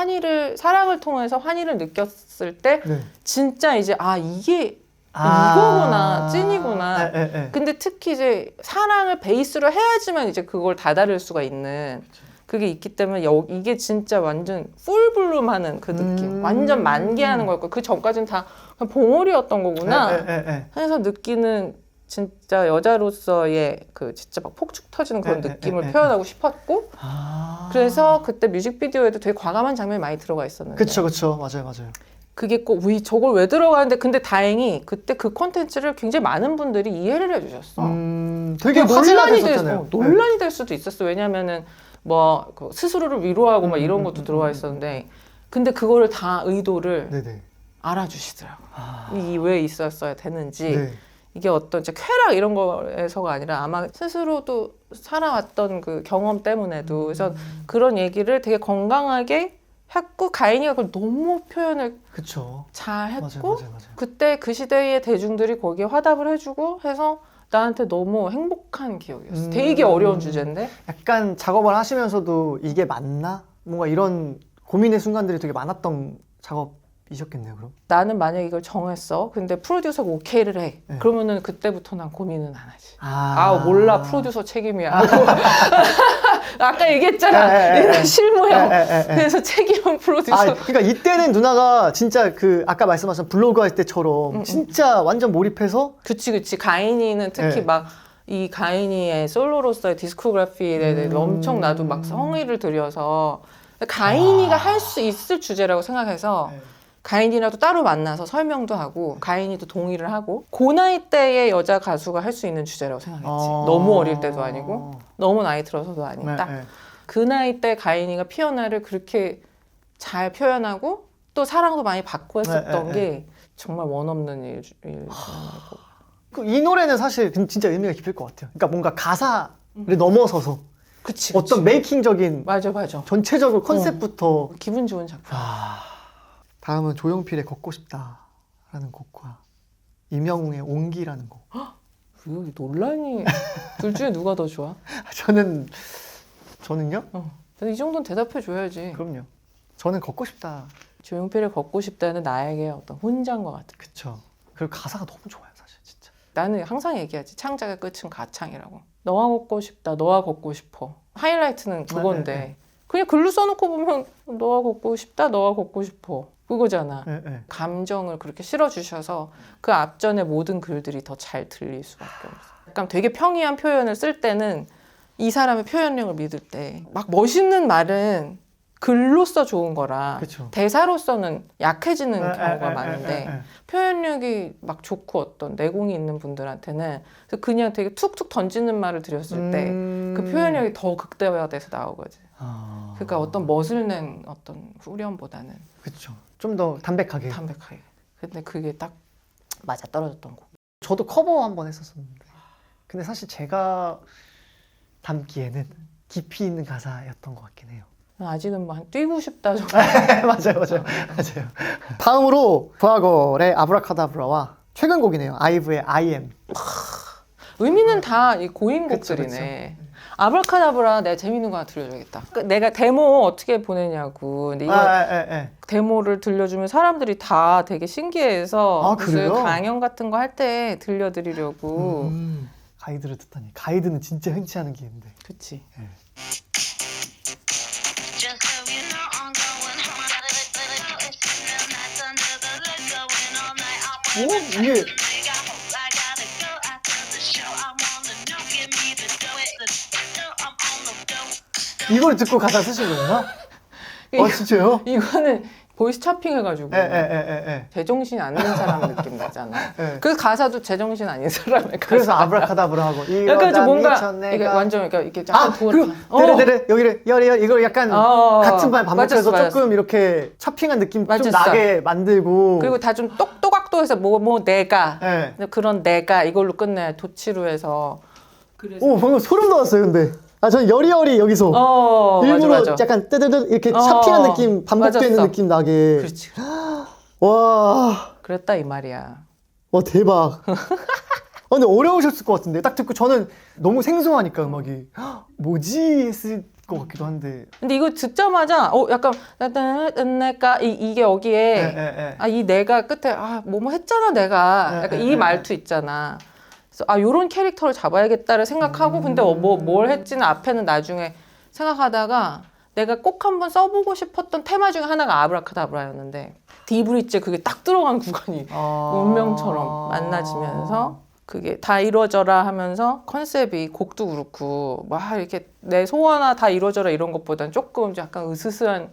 사랑을 통해서 환희를 느꼈을 때 진짜 이제 이게 이거구나, 찐이구나. 근데 특히 이제 사랑을 베이스로 해야지만 이제 그걸 다다를 수가 있는 그게 있기 때문에 이게 진짜 완전 풀블룸하는 그 느낌, 완전 만개하는 거였고 그 전까지는 다 그냥 봉오리였던 거구나 해서 느끼는 진짜 여자로서의 그 진짜 막 폭죽 터지는 그런 느낌을 표현하고 싶었고 그래서 그때 뮤직비디오에도 되게 과감한 장면이 많이 들어가 있었는데 그쵸 맞아요 그게 꼭 저걸 왜 들어가는데 근데 다행히 그때 그 콘텐츠를 굉장히 많은 분들이 이해를 해주셨어. 되게 논란이 논란이 될 수도 있었어. 왜냐면은 그 스스로를 위로하고 막 이런 것도 들어가 있었는데 근데 그거를 다 의도를 알아주시더라고. 이게 왜 있었어야 되는지 이게 어떤 진짜 쾌락 이런 거에서가 아니라 아마 스스로도 살아왔던 그 경험 때문에도 그래서 그런 얘기를 되게 건강하게 했고 가인이가 그걸 너무 표현을 잘 했고 맞아요. 그때 그 시대의 대중들이 거기에 화답을 해주고 해서 나한테 너무 행복한 기억이었어. 되게 어려운 주제인데 약간 작업을 하시면서도 이게 맞나? 뭔가 이런 고민의 순간들이 되게 많았던 작업이셨겠네요. 그럼 나는 만약 이걸 정했어 근데 프로듀서가 오케이를 해 그러면은 그때부터 난 고민은 안 하지. 몰라 프로듀서 책임이야 하고 아까 얘기했잖아. 이런 실무형. 그래서 책임은 프로듀서. 그러니까 이때는 누나가 진짜 아까 말씀하신 블로그 할 때처럼 진짜 완전 몰입해서. 그치. 가인이는 특히 막 이 가인이의 솔로로서의 디스코그래피에 대해 엄청 나도 막 성의를 들여서 가인이가 할 수 있을 주제라고 생각해서 가인이라도 따로 만나서 설명도 하고 가인이도 동의를 하고 그 나이 때의 여자 가수가 할 수 있는 주제라고 생각했지. 너무 어릴 때도 아니고 너무 나이 들어서도 아니고 딱 그 나이 때 가인이가 피어나를 그렇게 잘 표현하고 또 사랑도 많이 받고 했었던 게 정말 원 없는 일 중에 하나고. 이 노래는 사실 진짜 의미가 깊을 것 같아요. 그러니까 뭔가 가사를 넘어서서 그치. 어떤 메이킹적인 맞아. 전체적으로 컨셉부터 기분 좋은 작품. 다음은 조용필의 걷고 싶다라는 곡과 임영웅의 온기라는 곡. 여기 논란이 둘 중에 누가 더 좋아? 저는요? 근데 이 정도는 대답해 줘야지. 그럼요. 저는 걷고 싶다. 조용필을 걷고 싶다는 나에게 어떤 혼자인 것 같아. 그쵸. 그리고 가사가 너무 좋아요, 사실 진짜. 나는 항상 얘기하지. 창작의 끝은 가창이라고. 너와 걷고 싶다. 너와 걷고 싶어. 하이라이트는 그건데 네. 그냥 글로 써놓고 보면 너와 걷고 싶다. 너와 걷고 싶어. 그거잖아. 네. 감정을 그렇게 실어주셔서 그 앞전의 모든 글들이 더 잘 들릴 수밖에 없어. 약간 되게 평이한 표현을 쓸 때는 이 사람의 표현력을 믿을 때 막 멋있는 말은 글로써 좋은 거라 그쵸. 대사로서는 약해지는 경우가 많은데 표현력이 막 좋고 어떤 내공이 있는 분들한테는 그냥 되게 툭툭 던지는 말을 드렸을 때 그 표현력이 더 극대화돼서 나오거든. 그러니까 어떤 멋을 낸 어떤 후렴보다는 그쵸. 좀 더 담백하게. 근데 그게 딱 맞아 떨어졌던 곡. 저도 커버 한번 했었었는데 근데 사실 제가 담기에는 깊이 있는 가사였던 것 같긴 해요. 아직은 뭐 한 뛰고 싶다 정도. 맞아요. 다음으로 부하걸의 아브라카다브라와 최근 곡이네요. 아이브의 I am. 의미는 다 이 고인곡들이네. 아브라카다브라 내가 재밌는 거 하나 들려줘야겠다. 내가 데모 어떻게 보내냐고. 근데 이거 데모를 들려주면 사람들이 다 되게 신기해해서 무슨 그래요? 강연 같은 거 할 때 들려드리려고. 가이드를 듣다니. 가이드는 진짜 흔치 않은 기회인데. 그치. 이게 이걸 듣고 가사 쓰신 건가? 진짜요? 이거는 보이스 차핑 해가지고 제정신 아닌 사람 느낌 나잖아. 그 가사도 제정신 아닌 사람의 가사. 그래서 아브라카다브라 하고 약간 좀 뭔가 이게 완전 그러니까 이렇게 약간 그리고 데레데레 여기를 열이 이걸 약간 같은 말 반복해서 맞았어. 조금 이렇게 차핑한 느낌 좀 맞았어. 나게 만들고 그리고 다 좀 또각도해서 뭐 내가 그런 내가 이걸로 끝내 도치루해서. 오 방금 소름 돋았어요 근데. 저는 여리여리 여기서 일부러 맞아. 약간 뜨드드 이렇게 차핑한 느낌 반복되는 맞았어. 느낌 나게. 그렇지. 와 그랬다 이 말이야. 와 대박. 근데 어려우셨을 것 같은데 딱 듣고 저는 너무 생소하니까 음악이 뭐지 했을 것 같기도 한데. 근데 이거 듣자마자 약간 내가 이게 여기에 이 내가 끝에 뭐뭐 했잖아 내가 약간 이 말투 있잖아. 그래서 요런 캐릭터를 잡아야겠다를 생각하고 근데 뭘 했지는 앞에는 나중에 생각하다가 내가 꼭 한번 써보고 싶었던 테마 중에 하나가 아브라카다브라였는데 디브릿지에 그게 딱 들어간 구간이 운명처럼 만나지면서 그게 다 이루어져라 하면서 컨셉이 곡도 그렇고 막 이렇게 내 소원아 다 이루어져라 이런 것보다는 조금 약간 으스스한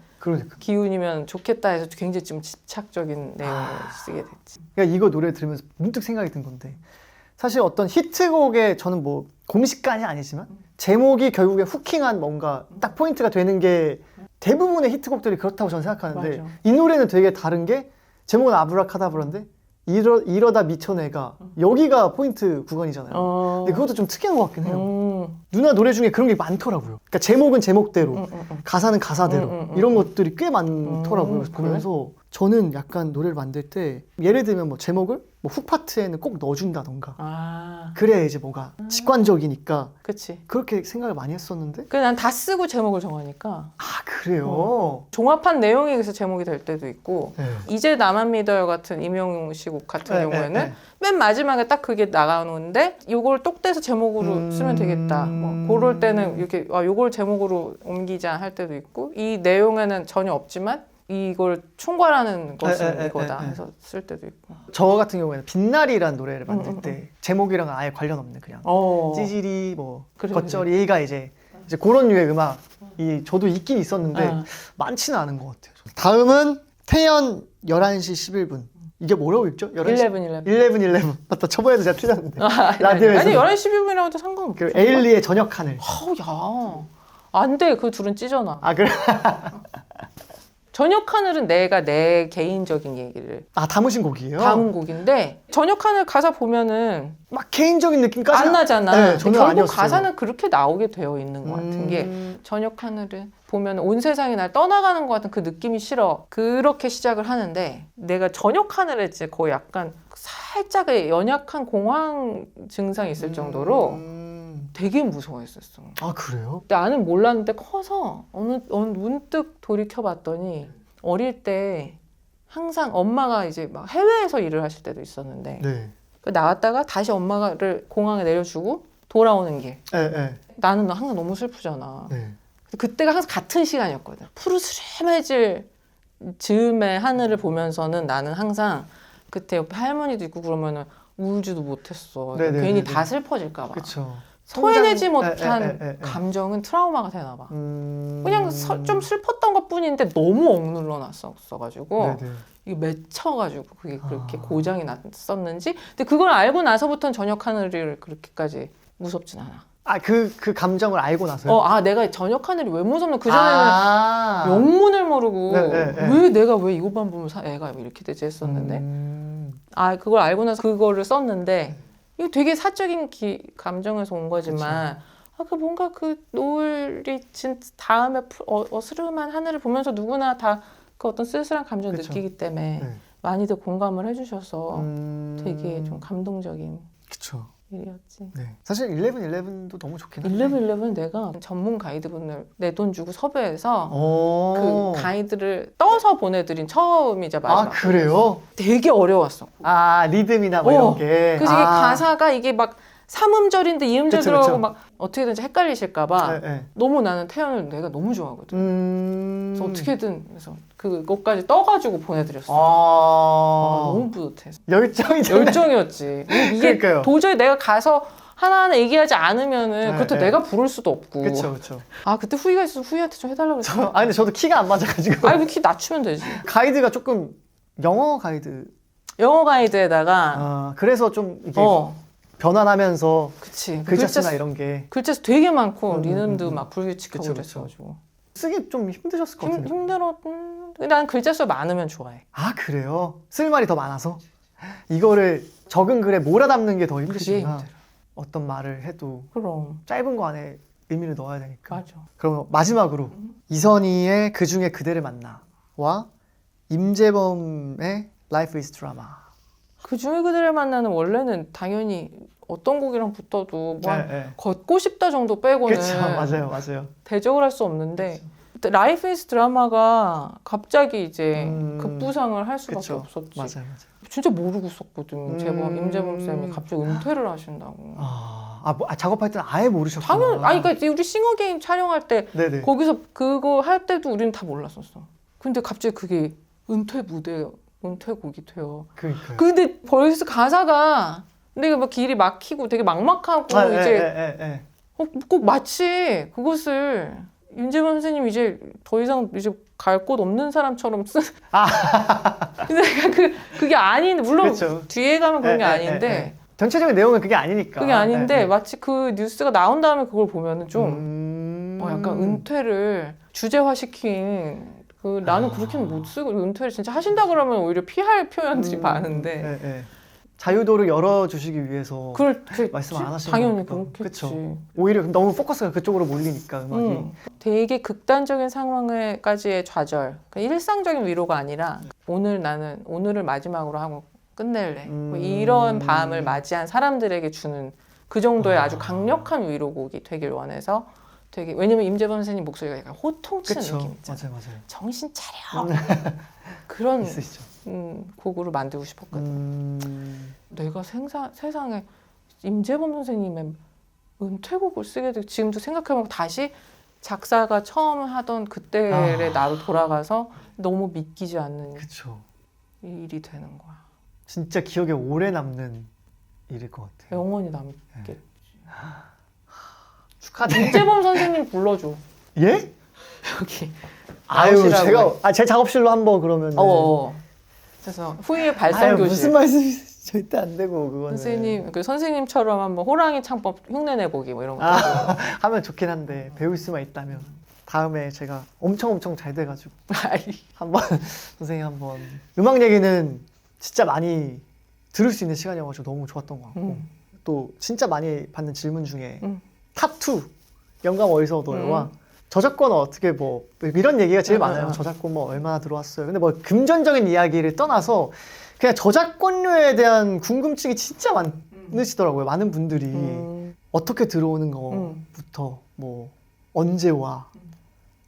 기운이면 좋겠다 해서 굉장히 좀 집착적인 내용을 쓰게 됐지. 그러니까 이거 노래 들으면서 문득 생각이 든 건데 사실 어떤 히트곡에 저는 뭐 공식까지 아니지만 제목이 결국에 후킹한 뭔가 딱 포인트가 되는 게 대부분의 히트곡들이 그렇다고 저는 생각하는데 맞아. 이 노래는 되게 다른 게 제목은 아브라카다브라인데 이러다 미쳐내가 여기가 포인트 구간이잖아요. 근데 그것도 좀 특이한 것 같긴 해요. 누나 노래 중에 그런 게 많더라고요. 그러니까 제목은 제목대로 가사는 가사대로 이런 것들이 꽤 많더라고요. 그래서 보면서 저는 약간 노래를 만들 때 예를 들면 뭐 제목을 뭐 훅 파트에는 꼭 넣어준다던가 그래야 이제 뭔가 직관적이니까 그치. 그렇게 생각을 많이 했었는데 난 다 쓰고 제목을 정하니까 그래요? 종합한 내용이 그래서 제목이 될 때도 있고 이제 나만 믿어요 같은 임영웅 씨 곡 같은 경우에는 맨 마지막에 딱 그게 나가는데 요걸 똑 떼서 제목으로 쓰면 되겠다 뭐 그럴 때는 이렇게 요걸 제목으로 옮기자 할 때도 있고 이 내용에는 전혀 없지만 이걸 총괄하는 것은 이거다 해서 쓸 때도 있고. 저 같은 경우에는 빛날이라는 노래를 만들 때 제목이랑은 아예 관련 없는 그냥 찌질이 뭐 겉절이가 이제 그런 류의 음악이 저도 있긴 있었는데 많지는 않은 것 같아요. 다음은 태연 11시 11분. 이게 뭐라고 읽죠? 11. 맞다. 저번에도 제가 틀렸는데. 라디오에서. 아니 11시 11분이라고 해도 상관없어. 그 에일리의 저녁 하늘. 야. 안 돼. 그 둘은 찢어놔. 그래? 저녁 하늘은 내가 내 개인적인 얘기를 담으신 곡이에요? 담은 곡인데 저녁 하늘 가사 보면은 막 개인적인 느낌까지 안 나잖아. 네, 근데 전혀 결국 아니었어요. 가사는 그렇게 나오게 되어 있는 것 같은 게 저녁 하늘은 보면 온 세상이 날 떠나가는 것 같은 그 느낌이 싫어. 그렇게 시작을 하는데 내가 저녁 하늘에 이제 거의 약간 살짝의 연약한 공황 증상이 있을 정도로 되게 무서워했었어. 아 그래요? 나는 몰랐는데 커서 어느 문득 돌이켜봤더니 어릴 때 항상 엄마가 이제 막 해외에서 일을 하실 때도 있었는데 네. 나왔다가 다시 엄마를 공항에 내려주고 돌아오는 길. 네. 나는 항상 너무 슬프잖아. 네. 그때가 항상 같은 시간이었거든. 푸르스름해질 즈음의 하늘을 보면서는 나는 항상 그때 옆에 할머니도 있고 그러면은 울지도 못했어. 괜히 다 슬퍼질까 봐. 그쵸. 토해내지 못한 감정은 트라우마가 되나 봐. 그냥 좀 슬펐던 것 뿐인데 너무 억눌러 놨었어가지고 이게 맺혀가지고 그게 그렇게 고장이 났었는지. 근데 그걸 알고 나서부터는 저녁 하늘을 그렇게까지 무섭진 않아. 그 감정을 알고 나서요? 내가 저녁 하늘이 왜 무섭나. 그전에는 영문을 모르고 왜 이것만 보면 애가 이렇게 되지 했었는데 그걸 알고 나서 그거를 썼는데 이거 되게 사적인 감정에서 온 거지만 그 뭔가 그 노을이 진 다음에 어스름한 하늘을 보면서 누구나 다 그 어떤 쓸쓸한 감정을 느끼기 때문에 많이들 공감을 해주셔서 되게 좀 감동적인 그쵸. 일이었지. 네. 사실 1111도 너무 좋긴 한데 1111 내가 전문 가이드분을 내 돈 주고 섭외해서 그 가이드를 떠서 보내드린 처음이자 마지막. 그래요? 되게 어려웠어. 리듬이나 뭐 이런 게. 그래서 이게 가사가 이게 막 3음절인데 2음절 그쵸, 들어가고 그쵸. 막 어떻게든지 헷갈리실까봐 너무 나는 태연을 내가 너무 좋아하거든. 그래서 어떻게든 그래서 그것까지 떠가지고 보내드렸어. 너무 뿌듯해. 열정이었지. 이게 그러니까요. 도저히 내가 가서 하나하나 얘기하지 않으면은 그것도 내가 부를 수도 없고. 그쵸. 그때 후이가 있어서 후이한테 좀 해달라고 그랬어. 근데 저도 키가 안 맞아가지고. 키 낮추면 되지. 가이드가 조금 영어 가이드. 영어 가이드에다가 그래서 좀 이게 변환하면서 그치. 글자 수나 이런 게 글자 수 되게 많고 리듬도 막 불규칙하고 그랬어가지고 쓰기 좀 힘드셨을 것 같은데. 힘들어. 근데 난 글자 수 많으면 좋아해. 그래요? 쓸 말이 더 많아서? 이거를 적은 글에 몰아담는 게 더 힘드시구나. 힘들어. 어떤 말을 해도 그럼 짧은 거 안에 의미를 넣어야 되니까. 맞아. 그럼 마지막으로 이선희의 그중에 그대를 만나와 임재범의 Life is Drama. 그중에 그대를 만나는 원래는 당연히 어떤 곡이랑 붙어도 걷고 싶다 정도 빼고는 그렇죠. 맞아요. 대적을 할 수 없는데 라이프 이즈 드라마가 갑자기 이제 급부상을 할 수밖에 없었지. 맞아요. 진짜 모르고 썼거든. 임재범 쌤이 갑자기 은퇴를 하신다고. 작업할 때는 아예 모르셨구나. 그러니까 우리 싱어게임 촬영할 때 거기서 그거 할 때도 우리는 다 몰랐었어. 근데 갑자기 그게 은퇴 곡이 돼요. 그러니까요. 근데 벌써 가사가 근데 막 길이 막히고 되게 막막하고 이제 꼭 마치 그것을 임재범 선생님 이제 더 이상 이제 갈 곳 없는 사람처럼 근데 그게 아닌데 물론 뒤에 가면 그런 게 아닌데 전체적인 내용은 그게 아니니까. 그게 아닌데 마치 그 뉴스가 나온 다음에 그걸 보면은 좀 약간 은퇴를 주제화시킨 나는 그렇게는 못 쓰고 은퇴를 진짜 하신다 그러면 오히려 피할 표현들이 많은데 자유도를 열어주시기 위해서 말씀 안 하시는 당연히 거니까. 그렇겠지. 그쵸. 오히려 너무 포커스가 그쪽으로 몰리니까 음악이. 되게 극단적인 상황까지의 좌절. 그러니까 일상적인 위로가 아니라 오늘을 마지막으로 하고 끝낼래. 뭐 이런 밤을 맞이한 사람들에게 주는 그 정도의 아주 강력한 위로곡이 되길 원해서 왜냐면 임재범 선생님 목소리가 약간 호통치는 느낌 있잖아. 맞아요. 정신 차려. 그런 곡으로 만들고 싶었거든. 내가 세상에 임재범 선생님의 은퇴곡을 쓰게 되고 지금도 생각해보면 다시 작사가 처음 하던 그때의 나로 돌아가서 너무 믿기지 않는 일이 되는 거야. 진짜 기억에 오래 남는 일일 것 같아요. 영원히 남겠지. 축하드려요. 임재범 선생님 불러줘. 예? 여기. 제가 제 작업실로 한번 그러면. 그래서 후이의 발성교실. 무슨 말씀이세요? 절대 안 되고 그거는. 선생님처럼 한번 호랑이 창법 흉내 내보기 뭐 이런 거. 하면 좋긴 한데 배울 수만 있다면 다음에 제가 엄청 잘 돼가지고 한번 선생님 한번 음악 얘기는 진짜 많이 들을 수 있는 시간이어가지고 너무 좋았던 것 같고 또 진짜 많이 받는 질문 중에 탑2 영감 어디서 얻어요와 저작권 어떻게 뭐 이런 얘기가 제일 많아요. 저작권 뭐 얼마나 들어왔어요. 근데 뭐 금전적인 이야기를 떠나서 그냥 저작권료에 대한 궁금증이 진짜 많으시더라고요. 많은 분들이 어떻게 들어오는 거부터 뭐 언제 와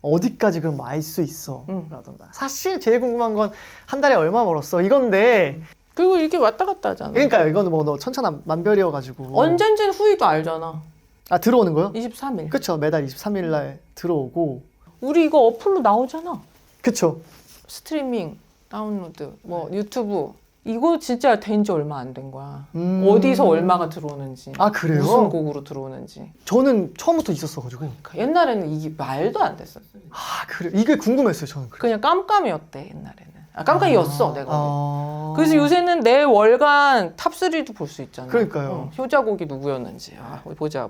어디까지 그럼 알 수 있어 라던가. 사실 제일 궁금한 건 한 달에 얼마 벌었어 이건데 그리고 이게 왔다 갔다 하잖아. 그러니까 이거는 뭐 너 천차만별이어가지고 언젠지는 후이도 알잖아. 아 들어오는 거요? 23일. 그쵸. 매달 23일 날 들어오고 우리 이거 어플로 나오잖아. 그쵸. 스트리밍, 다운로드, 뭐 유튜브 이거 진짜 된 지 얼마 안 된 거야. 어디서 얼마가 들어오는지. 아 그래요? 무슨 곡으로 들어오는지. 저는 처음부터 있었어가지고. 그러니까 옛날에는 이게 말도 안 됐었어. 아 그래. 이게 궁금했어요 저는. 그냥 깜깜이었대 옛날에는. 깜깜이였어 내가. 그래서 요새는 내 월간 탑3도 볼 수 있잖아. 그러니까요. 효자곡이 누구였는지. 보자.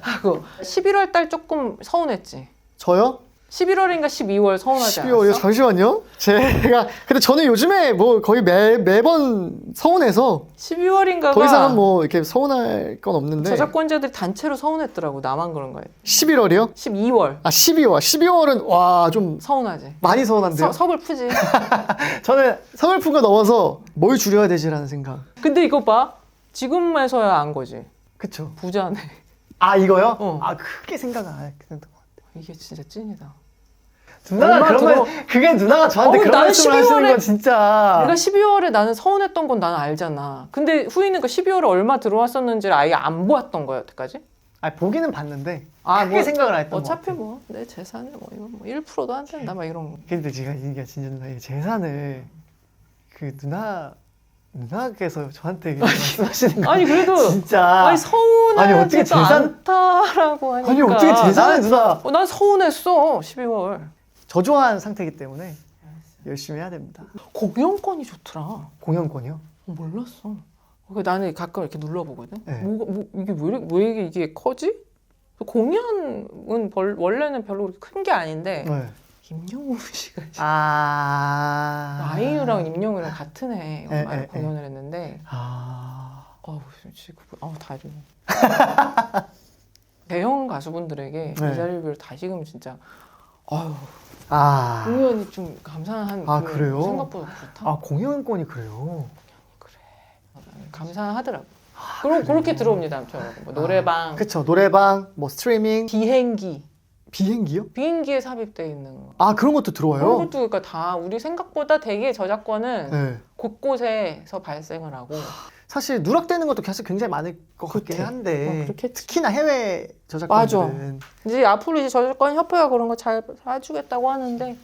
하고 11월 달 조금 서운했지. 저요? 11월인가 12월 서운하지 12월이요? 않았어? 잠시만요. 제가 근데 저는 요즘에 뭐 거의 매번 서운해서 12월인가가 더 이상은 뭐 이렇게 서운할 건 없는데 저작권자들이 단체로 서운했더라고. 나만 그런 거야. 11월이요? 12월 12월은 와 좀 서운하지. 많이 서운한데요? 서글프지. 저는 서글픈 거 넘어서 뭘 줄여야 되지라는 생각. 근데 이거 봐. 지금에서야 안 거지. 그쵸. 부자네. 아 이거요? 아 크게 생각 안 했던 것 같아. 이게 진짜 찐이다. 누나가 그러면 그게 누나가 저한테 그런 말씀을 하시는 건 진짜 내가 12월에 나는 서운했던 건 나는 알잖아. 근데 후이는 그 12월에 얼마 들어왔었는지를 아예 안 보았던 거야 여태까지? 아 보기는 봤는데 크게 생각을 안 했던 것 같아. 어차피 뭐 내 재산에 뭐 이거 뭐 1%도 안 된다 막 이런 거. 근데 제가 이게 진짜 누나 이 재산을 그 누나께서 저한테 말씀하시는 거 아니 그래도 진짜 아니 서운하지도 않다라고 하니까 아니 어떻게 재산을 누나 난 서운했어 12월. 저조한 상태이기 때문에 열심히 해야 됩니다. 공연권이 좋더라. 공연권이요? 몰랐어. 나는 가끔 이렇게 눌러보거든. 네. 이게 왜 이게 커지? 공연은 원래는 별로 그렇게 큰 게 아닌데 네. 임영웅 씨가 아이유랑 임영웅이랑 같은 해 공연을 했는데 다리 대형 가수분들에게 이 자리를 다시금 진짜 공연이 좀 감사한 그래요? 생각보다 그렇다. 공연권이 그래요? 그래 감사하더라고. 그럼 그렇게 들어옵니다, 아무튼 여러분. 뭐 노래방, 그쵸. 노래방, 뭐 스트리밍, 비행기요? 비행기에 삽입돼 있는 거. 그런 것도 들어와요? 그런 것도 그러니까 다 우리 생각보다 되게 저작권은 곳곳에서 발생을 하고. 사실 누락되는 것도 사실 굉장히 많을 것 같긴 한데 특히나 해외 저작권들은 이제 앞으로 이제 저작권 협회가 그런 거 잘 해주겠다고 하는데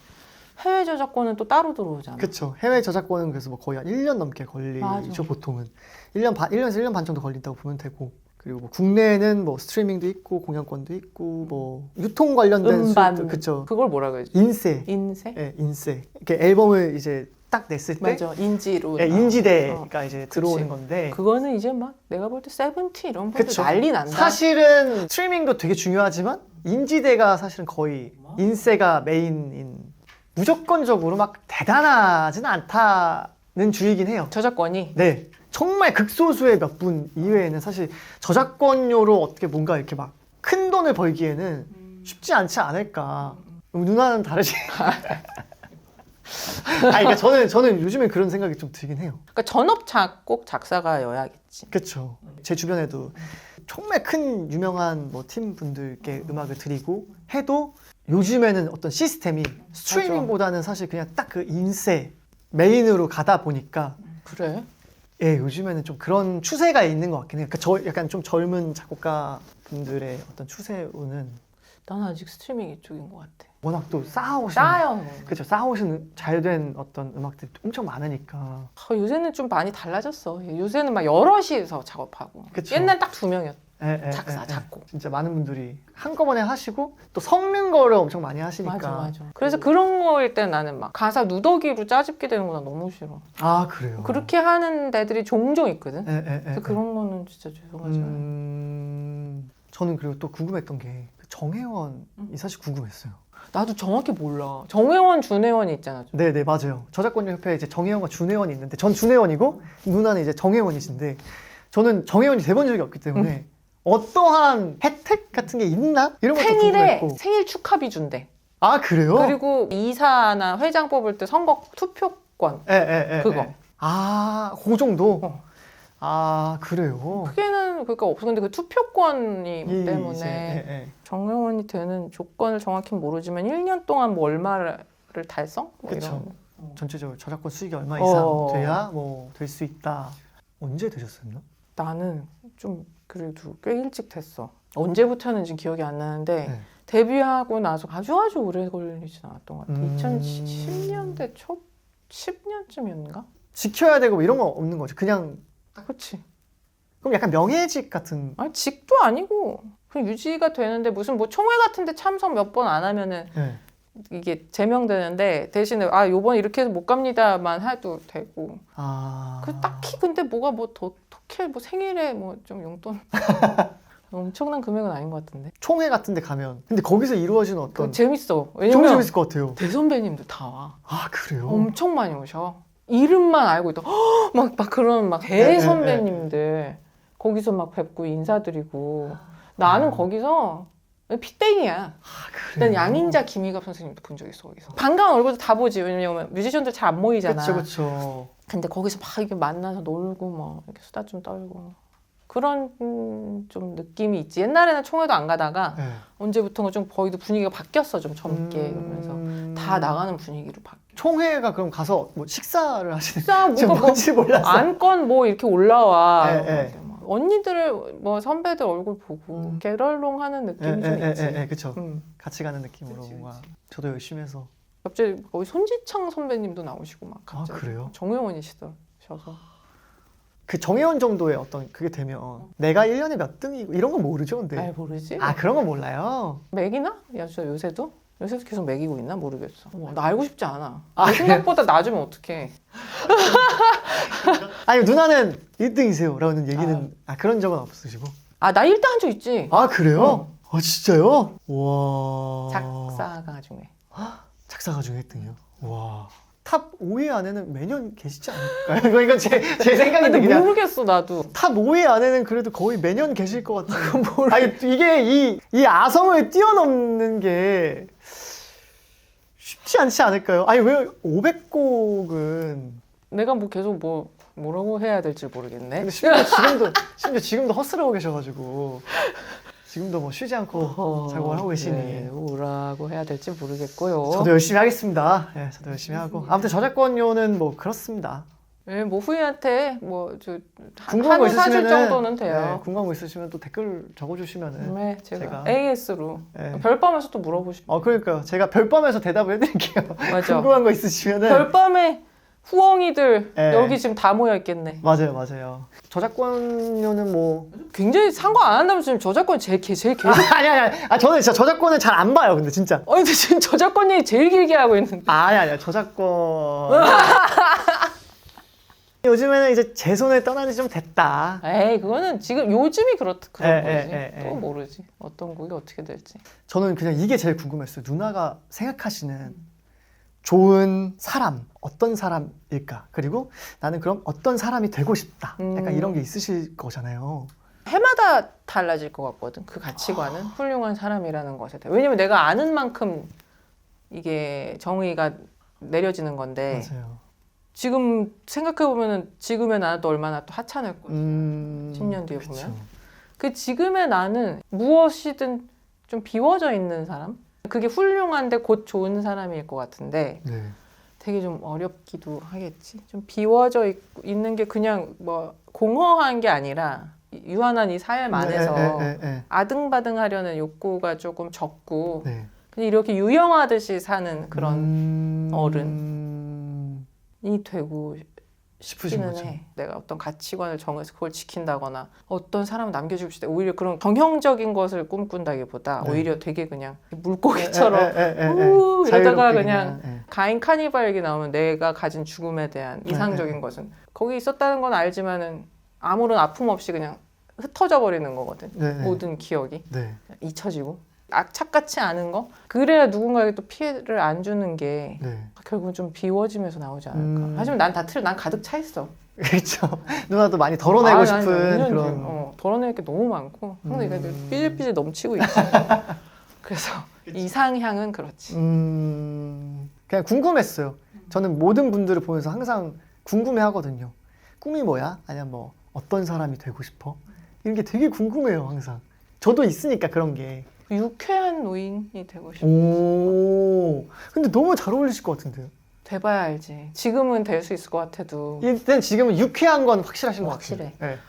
해외 저작권은 또 따로 들어오잖아. 그렇죠. 해외 저작권은 그래서 뭐 거의 한 1년 넘게 걸리죠. 보통은 1년에서 1년 반 정도 걸린다고 보면 되고, 그리고 뭐 국내에는 뭐 스트리밍도 있고 공연권도 있고 뭐 유통 관련된 음반 그쵸. 그걸 뭐라 그러지? 인세. 네, 인세. 이렇게 앨범을 이제 딱 냈을 때 맞아. 인지로. 인지대가 이제 들어오는 건데 그거는 이제 막 내가 볼 때 세븐틴 이런 분들 난리 난다. 사실은 스트리밍도 되게 중요하지만 인지대가 사실은 거의 인세가 메인인, 무조건적으로 막 대단하지는 않다는 주의긴 해요. 저작권이? 네. 정말 극소수의 몇 분 이외에는 사실 저작권료로 어떻게 뭔가 이렇게 막 큰 돈을 벌기에는 쉽지 않지 않을까. 누나는 다르지? 그러니까 저는 요즘에 그런 생각이 좀 들긴 해요. 그러니까 전업 작곡 작사가여야겠지. 그렇죠. 제 주변에도 정말 큰 유명한 뭐 팀 분들께 음악을 드리고 해도 요즘에는 어떤 시스템이 스트리밍보다는 사실 그냥 딱 그 인세 메인으로 가다 보니까 그래? 예, 요즘에는 좀 그런 추세가 있는 것 같긴 해요. 그러니까 약간 좀 젊은 작곡가 분들의 어떤 추세로는 난 아직 스트리밍 이쪽인 것 같아. 워낙 또 쌓여. 그렇죠. 쌓아오신 잘된 어떤 음악들이 엄청 많으니까. 요새는 좀 많이 달라졌어. 요새는 막 여럿이서 작업하고. 그쵸. 옛날 딱 2명이었어. 작사, 작곡. 진짜 많은 분들이 한꺼번에 하시고 또 섞는 거를 엄청 많이 하시니까. 맞아. 그래서 그런 거일 때 나는 막 가사 누더기로 짜집게 되는 거 나 너무 싫어. 아, 그래요? 그렇게 하는 데들이 종종 있거든. 그래서 그런 거는 진짜 죄송하지만. 저는 그리고 또 궁금했던 게 정혜원이 사실 궁금했어요. 나도 정확히 몰라. 정혜원, 준혜원이 있잖아. 네네 맞아요. 저작권협회에 이제 정혜원과 준혜원이 있는데 전 준혜원이고 누나는 이제 정혜원이신데 저는 정혜원이 돼본 적이 없기 때문에 어떠한 혜택 같은 게 있나? 이런 것도 생일에 궁금했고. 생일 축하비 준대. 아 그래요? 그리고 이사나 회장 뽑을 때 선거 투표권. 그거. 아, 그 정도? 어. 아, 그래요? 크게는 그러니까 없어. 근데 그 투표권이 때문에 이제, 정혜원이 되는 조건을 정확히 모르지만 1년 동안 뭐 얼마를 달성? 뭐 그쵸. 이런. 전체적으로 저작권 수익이 얼마 이상 어. 돼야 뭐 될 수 있다. 언제 되셨었나? 나는 좀 그래도 꽤 일찍 됐어. 언제부터는지 기억이 안 나는데 네. 데뷔하고 나서 아주 오래 걸리진 않았던 것 같아. 2010년대 10년쯤이었는가? 지켜야 되고 뭐 이런 거 없는 거죠. 그냥 그렇지. 그럼 약간 명예직 같은. 아니 직도 아니고 그냥 유지가 되는데 무슨 뭐 총회 같은데 참석 몇 번 안 하면은 네. 이게 제명되는데 대신에 요번 이렇게 해서 못 갑니다만 해도 되고. 아. 그 딱히 근데 뭐가 뭐 어떻게 뭐 생일에 뭐 좀 용돈 엄청난 금액은 아닌 것 같은데. 총회 같은 데 가면 근데 거기서 이루어지는 어떤 재밌어. 정말 왜냐면 재밌을 것 같아요. 대선배님들 다 와. 아, 그래요? 엄청 많이 오셔. 이름만 알고 있다. 막 그런 막 대선배님들 거기서 막 뵙고 인사드리고 나는 거기서 피땡이야. 아, 난 그래요? 양인자 김희갑 선생님도 본 적 있어 거기서. 반가운 얼굴도 다 보지. 왜냐면 뮤지션들 잘 안 모이잖아. 그쵸. 근데 거기서 막 이렇게 만나서 놀고 뭐 이렇게 수다 좀 떨고 그런 좀 느낌이 있지. 옛날에는 총회도 안 가다가 네. 언제부턴가 좀 거의도 분위기가 바뀌었어. 좀 젊게 이러면서 다 나가는 분위기로 바뀌어. 총회가 그럼 가서 뭐 식사를 하시는 진짜 지금 뭐가 뭔지 몰랐어. 안건 뭐 이렇게 올라와. 네. 언니들 뭐 선배들 얼굴 보고 게럴롱 하는 느낌이 좀 있지. 그쵸. 같이 가는 느낌으로 뭔가 저도 열심히 해서. 갑자기 거기 손지창 선배님도 나오시고 막 아, 갑자기. 그래요? 정혜원이셔서. 그 정혜원 정도의 어떤 그게 되면 내가 1년에 몇 등이고 이런 건 모르죠, 근데. 아예 모르지. 아, 그런 건 몰라요. 맥이나? 요새도? 요새도 계속 먹이고 있나? 모르겠어. 나 알고 싶지 않아. 아, 내 생각보다 낮으면 어떡해. 아니, 누나는 1등이세요 라는 얘기는 그런 적은 없으시고. 나 1등 한 적 있지. 아, 그래요? 어. 아, 진짜요? 와. 작사가 중에. 작사가 중에 1등이요? 와. 탑 5위 안에는 매년 계시지 않을까요? 이건 제 생각인데 근데 그냥. 모르겠어 나도. 탑 5위 안에는 그래도 거의 매년 계실 것 같아요. 아니, 이게 이 아성을 뛰어넘는 게 쉽지 않지 않을까요? 아니, 왜 500곡은. 내가 뭐 계속 뭐라고 해야 될지 모르겠네. 근데 심지어 지금도 헛스러워 계셔가지고. 지금도 뭐 쉬지 않고 작업을 하고 계시니. 네, 뭐라고 해야 될지 모르겠고요. 저도 열심히 하겠습니다. 네, 저도 열심히 하고. 아무튼 저작권료는 뭐 그렇습니다. 네, 뭐 후이한테 궁금한 거 한우 사줄 있으시면은, 정도는 돼요. 네, 궁금한 거 있으시면 또 댓글 적어주시면은. 네, 제가 제가- AS로 네. 별밤에서 또 물어보시면. 그러니까요. 제가 별밤에서 대답을 해드릴게요. 맞아. 궁금한 거 있으시면은. 별밤에 후엉이들 네. 여기 지금 다 모여 있겠네. 맞아요. 저작권료는 뭐. 굉장히 상관 안 한다면 지금 저작권 제일 계속. 아니. 저는 진짜 저작권을 잘 안 봐요, 근데 진짜. 근데 지금 저작권 얘기 제일 길게 하고 있는데. 아니, 저작권. 요즘에는 이제 제 손에 떠난 지 좀 됐다. 에이, 그거는 지금 요즘이 그런 거지. 에. 또 모르지. 어떤 곡이 어떻게 될지. 저는 그냥 이게 제일 궁금했어요. 누나가 생각하시는 좋은 사람, 어떤 사람일까? 그리고 나는 그럼 어떤 사람이 되고 싶다. 약간 이런 게 있으실 거잖아요. 해마다 달라질 것 같거든. 그 가치관은 훌륭한 사람이라는 것에 대해. 왜냐면 내가 아는 만큼 이게 정의가 내려지는 건데 맞아요. 지금 생각해보면은 지금의 나도 얼마나 또 하찮을 거지. 10년 뒤에 그쵸. 보면. 그 지금의 나는 무엇이든 좀 비워져 있는 사람? 그게 훌륭한데 곧 좋은 사람일 것 같은데 네. 되게 좀 어렵기도 하겠지. 좀 비워져 있는 게 그냥 뭐 공허한 게 아니라 유한한 이 삶 안에서 네. 아등바등하려는 욕구가 조금 적고 네. 그냥 이렇게 유영하듯이 사는 그런 어른이 되고 싶으신 싶기는 거죠. 해. 내가 어떤 가치관을 정해서 그걸 지킨다거나 어떤 사람을 남겨주고 싶을 때 오히려 그런 정형적인 것을 꿈꾼다기보다 네. 오히려 되게 그냥 물고기처럼 이러다가 자유롭게 그냥 가인 카니발 얘기 나오면 내가 가진 죽음에 대한 이상적인 것은 거기 있었다는 건 알지만은 아무런 아픔 없이 그냥 흩어져 버리는 거거든. 네네. 모든 기억이 네. 잊혀지고 악착같이 아는 거. 그래야 누군가에게 또 피해를 안 주는 게 네. 결국은 좀 비워지면서 나오지 않을까. 하지만 난 난 가득 차 있어. 그렇죠. 누나도 많이 덜어내고 싶은 그런 덜어낼 게 너무 많고 항상 이게 삐질삐질 넘치고 있지. 그래서 이상향은 그렇지. 그냥 궁금했어요. 저는 모든 분들을 보면서 항상 궁금해하거든요. 꿈이 뭐야? 아니면 뭐 어떤 사람이 되고 싶어? 이런 게 되게 궁금해요, 항상. 저도 있으니까 그런 게. 유쾌한 노인이 되고 싶어. 오, 근데 너무 잘 어울리실 것 같은데요? 돼봐야 알지. 지금은 될 수 있을 것 같아도. 일단 지금은 유쾌한 건 확실하신 것 확실해. 같아요. 네.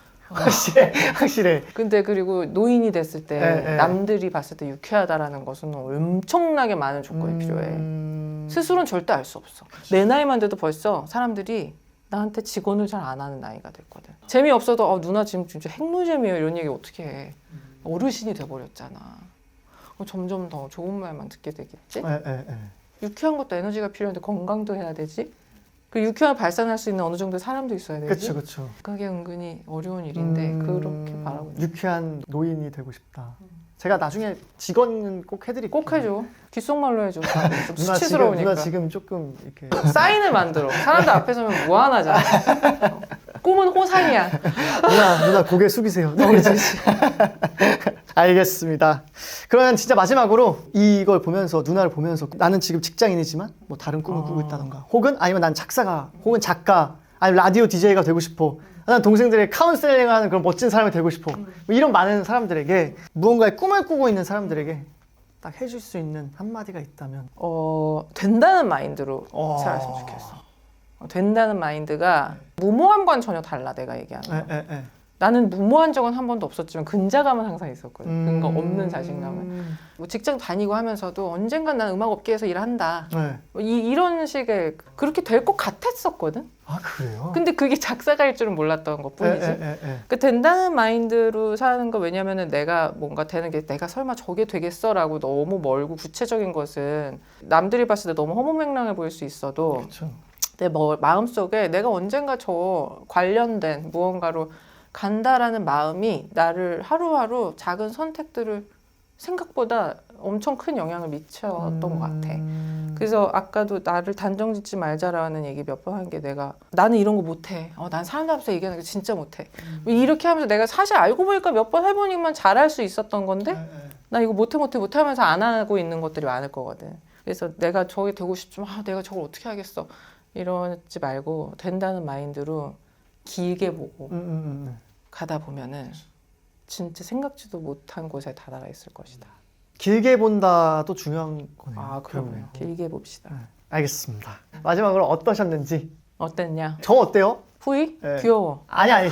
확실해. 근데 그리고 노인이 됐을 때 네. 남들이 봤을 때 유쾌하다라는 것은 엄청나게 많은 조건이 필요해. 스스로는 절대 알 수 없어. 내 나이만 돼도 벌써 사람들이 나한테 직원을 잘 안 하는 나이가 됐거든. 재미없어도 누나 지금 진짜 핵노잼이에요 이런 얘기 어떻게 해. 어르신이 돼버렸잖아. 점점 더 좋은 말만 듣게 되겠지? 유쾌한 것도 에너지가 필요한데 건강도 해야 되지? 그 유쾌함을 발산할 수 있는 어느 정도의 사람도 있어야 되지? 그렇죠. 그게 은근히 어려운 일인데 그렇게 바라고 있는. 유쾌한 노인이 되고 싶다. 제가 나중에 직원은 꼭 해드릴게요. 꼭 해줘. 귓속말로 해줘. 좀 누나 수치스러우니까. 누나 지금 조금 이렇게 사인을 만들어. 사람들 앞에 서면 무한하잖아. 꿈은 호상이야. 누나 고개 숙이세요. 알겠습니다. 그러면 진짜 마지막으로 이걸 보면서 누나를 보면서 나는 지금 직장인이지만 뭐 다른 꿈을 꾸고 있다던가 혹은 아니면 난 작사가 혹은 작가 아니면 라디오 DJ가 되고 싶어. 난 동생들의 카운셀링하는 그런 멋진 사람이 되고 싶어. 뭐 이런 많은 사람들에게 무언가의 꿈을 꾸고 있는 사람들에게 딱 해줄 수 있는 한마디가 있다면 된다는 마인드로 살았으면 좋겠어. 된다는 마인드가 무모함과는 전혀 달라 내가 얘기하는 거. 나는 무모한 적은 한 번도 없었지만 근자감은 항상 있었거든. 근거 없는 자신감은. 뭐 직장 다니고 하면서도 언젠간 나는 음악 업계에서 일한다. 뭐 이런 식의 그렇게 될 것 같았었거든. 아 그래요? 근데 그게 작사가일 줄은 몰랐던 것뿐이지. 그 된다는 마인드로 사는 거 왜냐면은 내가 뭔가 되는 게 내가 설마 저게 되겠어라고 너무 멀고 구체적인 것은 남들이 봤을 때 너무 허무맹랑해 보일 수 있어도 그렇죠. 내 마음속에 내가 언젠가 저 관련된 무언가로 간다라는 마음이 나를 하루하루 작은 선택들을 생각보다 엄청 큰 영향을 미쳤던 것 같아. 그래서 아까도 나를 단정짓지 말자라는 얘기 몇 번 한 게 내가 나는 이런 거 못해. 난 사람들 앞에서 얘기하는 거 진짜 못해. 이렇게 하면서 내가 사실 알고 보니까 몇 번 해보니까 잘할 수 있었던 건데 나 이거 못해 하면서 안 하고 있는 것들이 많을 거거든. 그래서 내가 저게 되고 싶지만 내가 저걸 어떻게 하겠어. 이러지 말고 된다는 마인드로 길게 보고 가다 보면은 진짜 생각지도 못한 곳에 다다라 있을 것이다. 길게 본다도 중요한 거네요. 그럼요. 길게 봅시다. 알겠습니다. 마지막으로 어떠셨는지. 어땠냐? 저 어때요? 후이? 네. 귀여워. 아니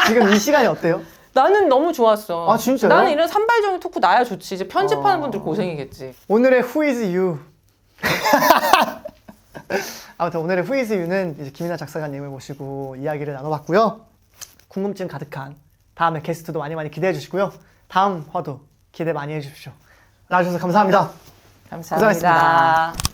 지금 이 시간이 어때요? 나는 너무 좋았어. 아 진짜요? 나는 이런 산발적인 토크 나야 좋지. 이제 편집하는 분들 고생이겠지. 오늘의 Who is you? 아무튼 오늘의 Who is you는 이제 김이나 작사가님을 모시고 이야기를 나눠봤고요. 궁금증 가득한 다음에 게스트도 많이 기대해 주시고요. 다음 화도 기대 많이 해주십시오. 나와주셔서 감사합니다. 감사합니다. 고생하셨습니다.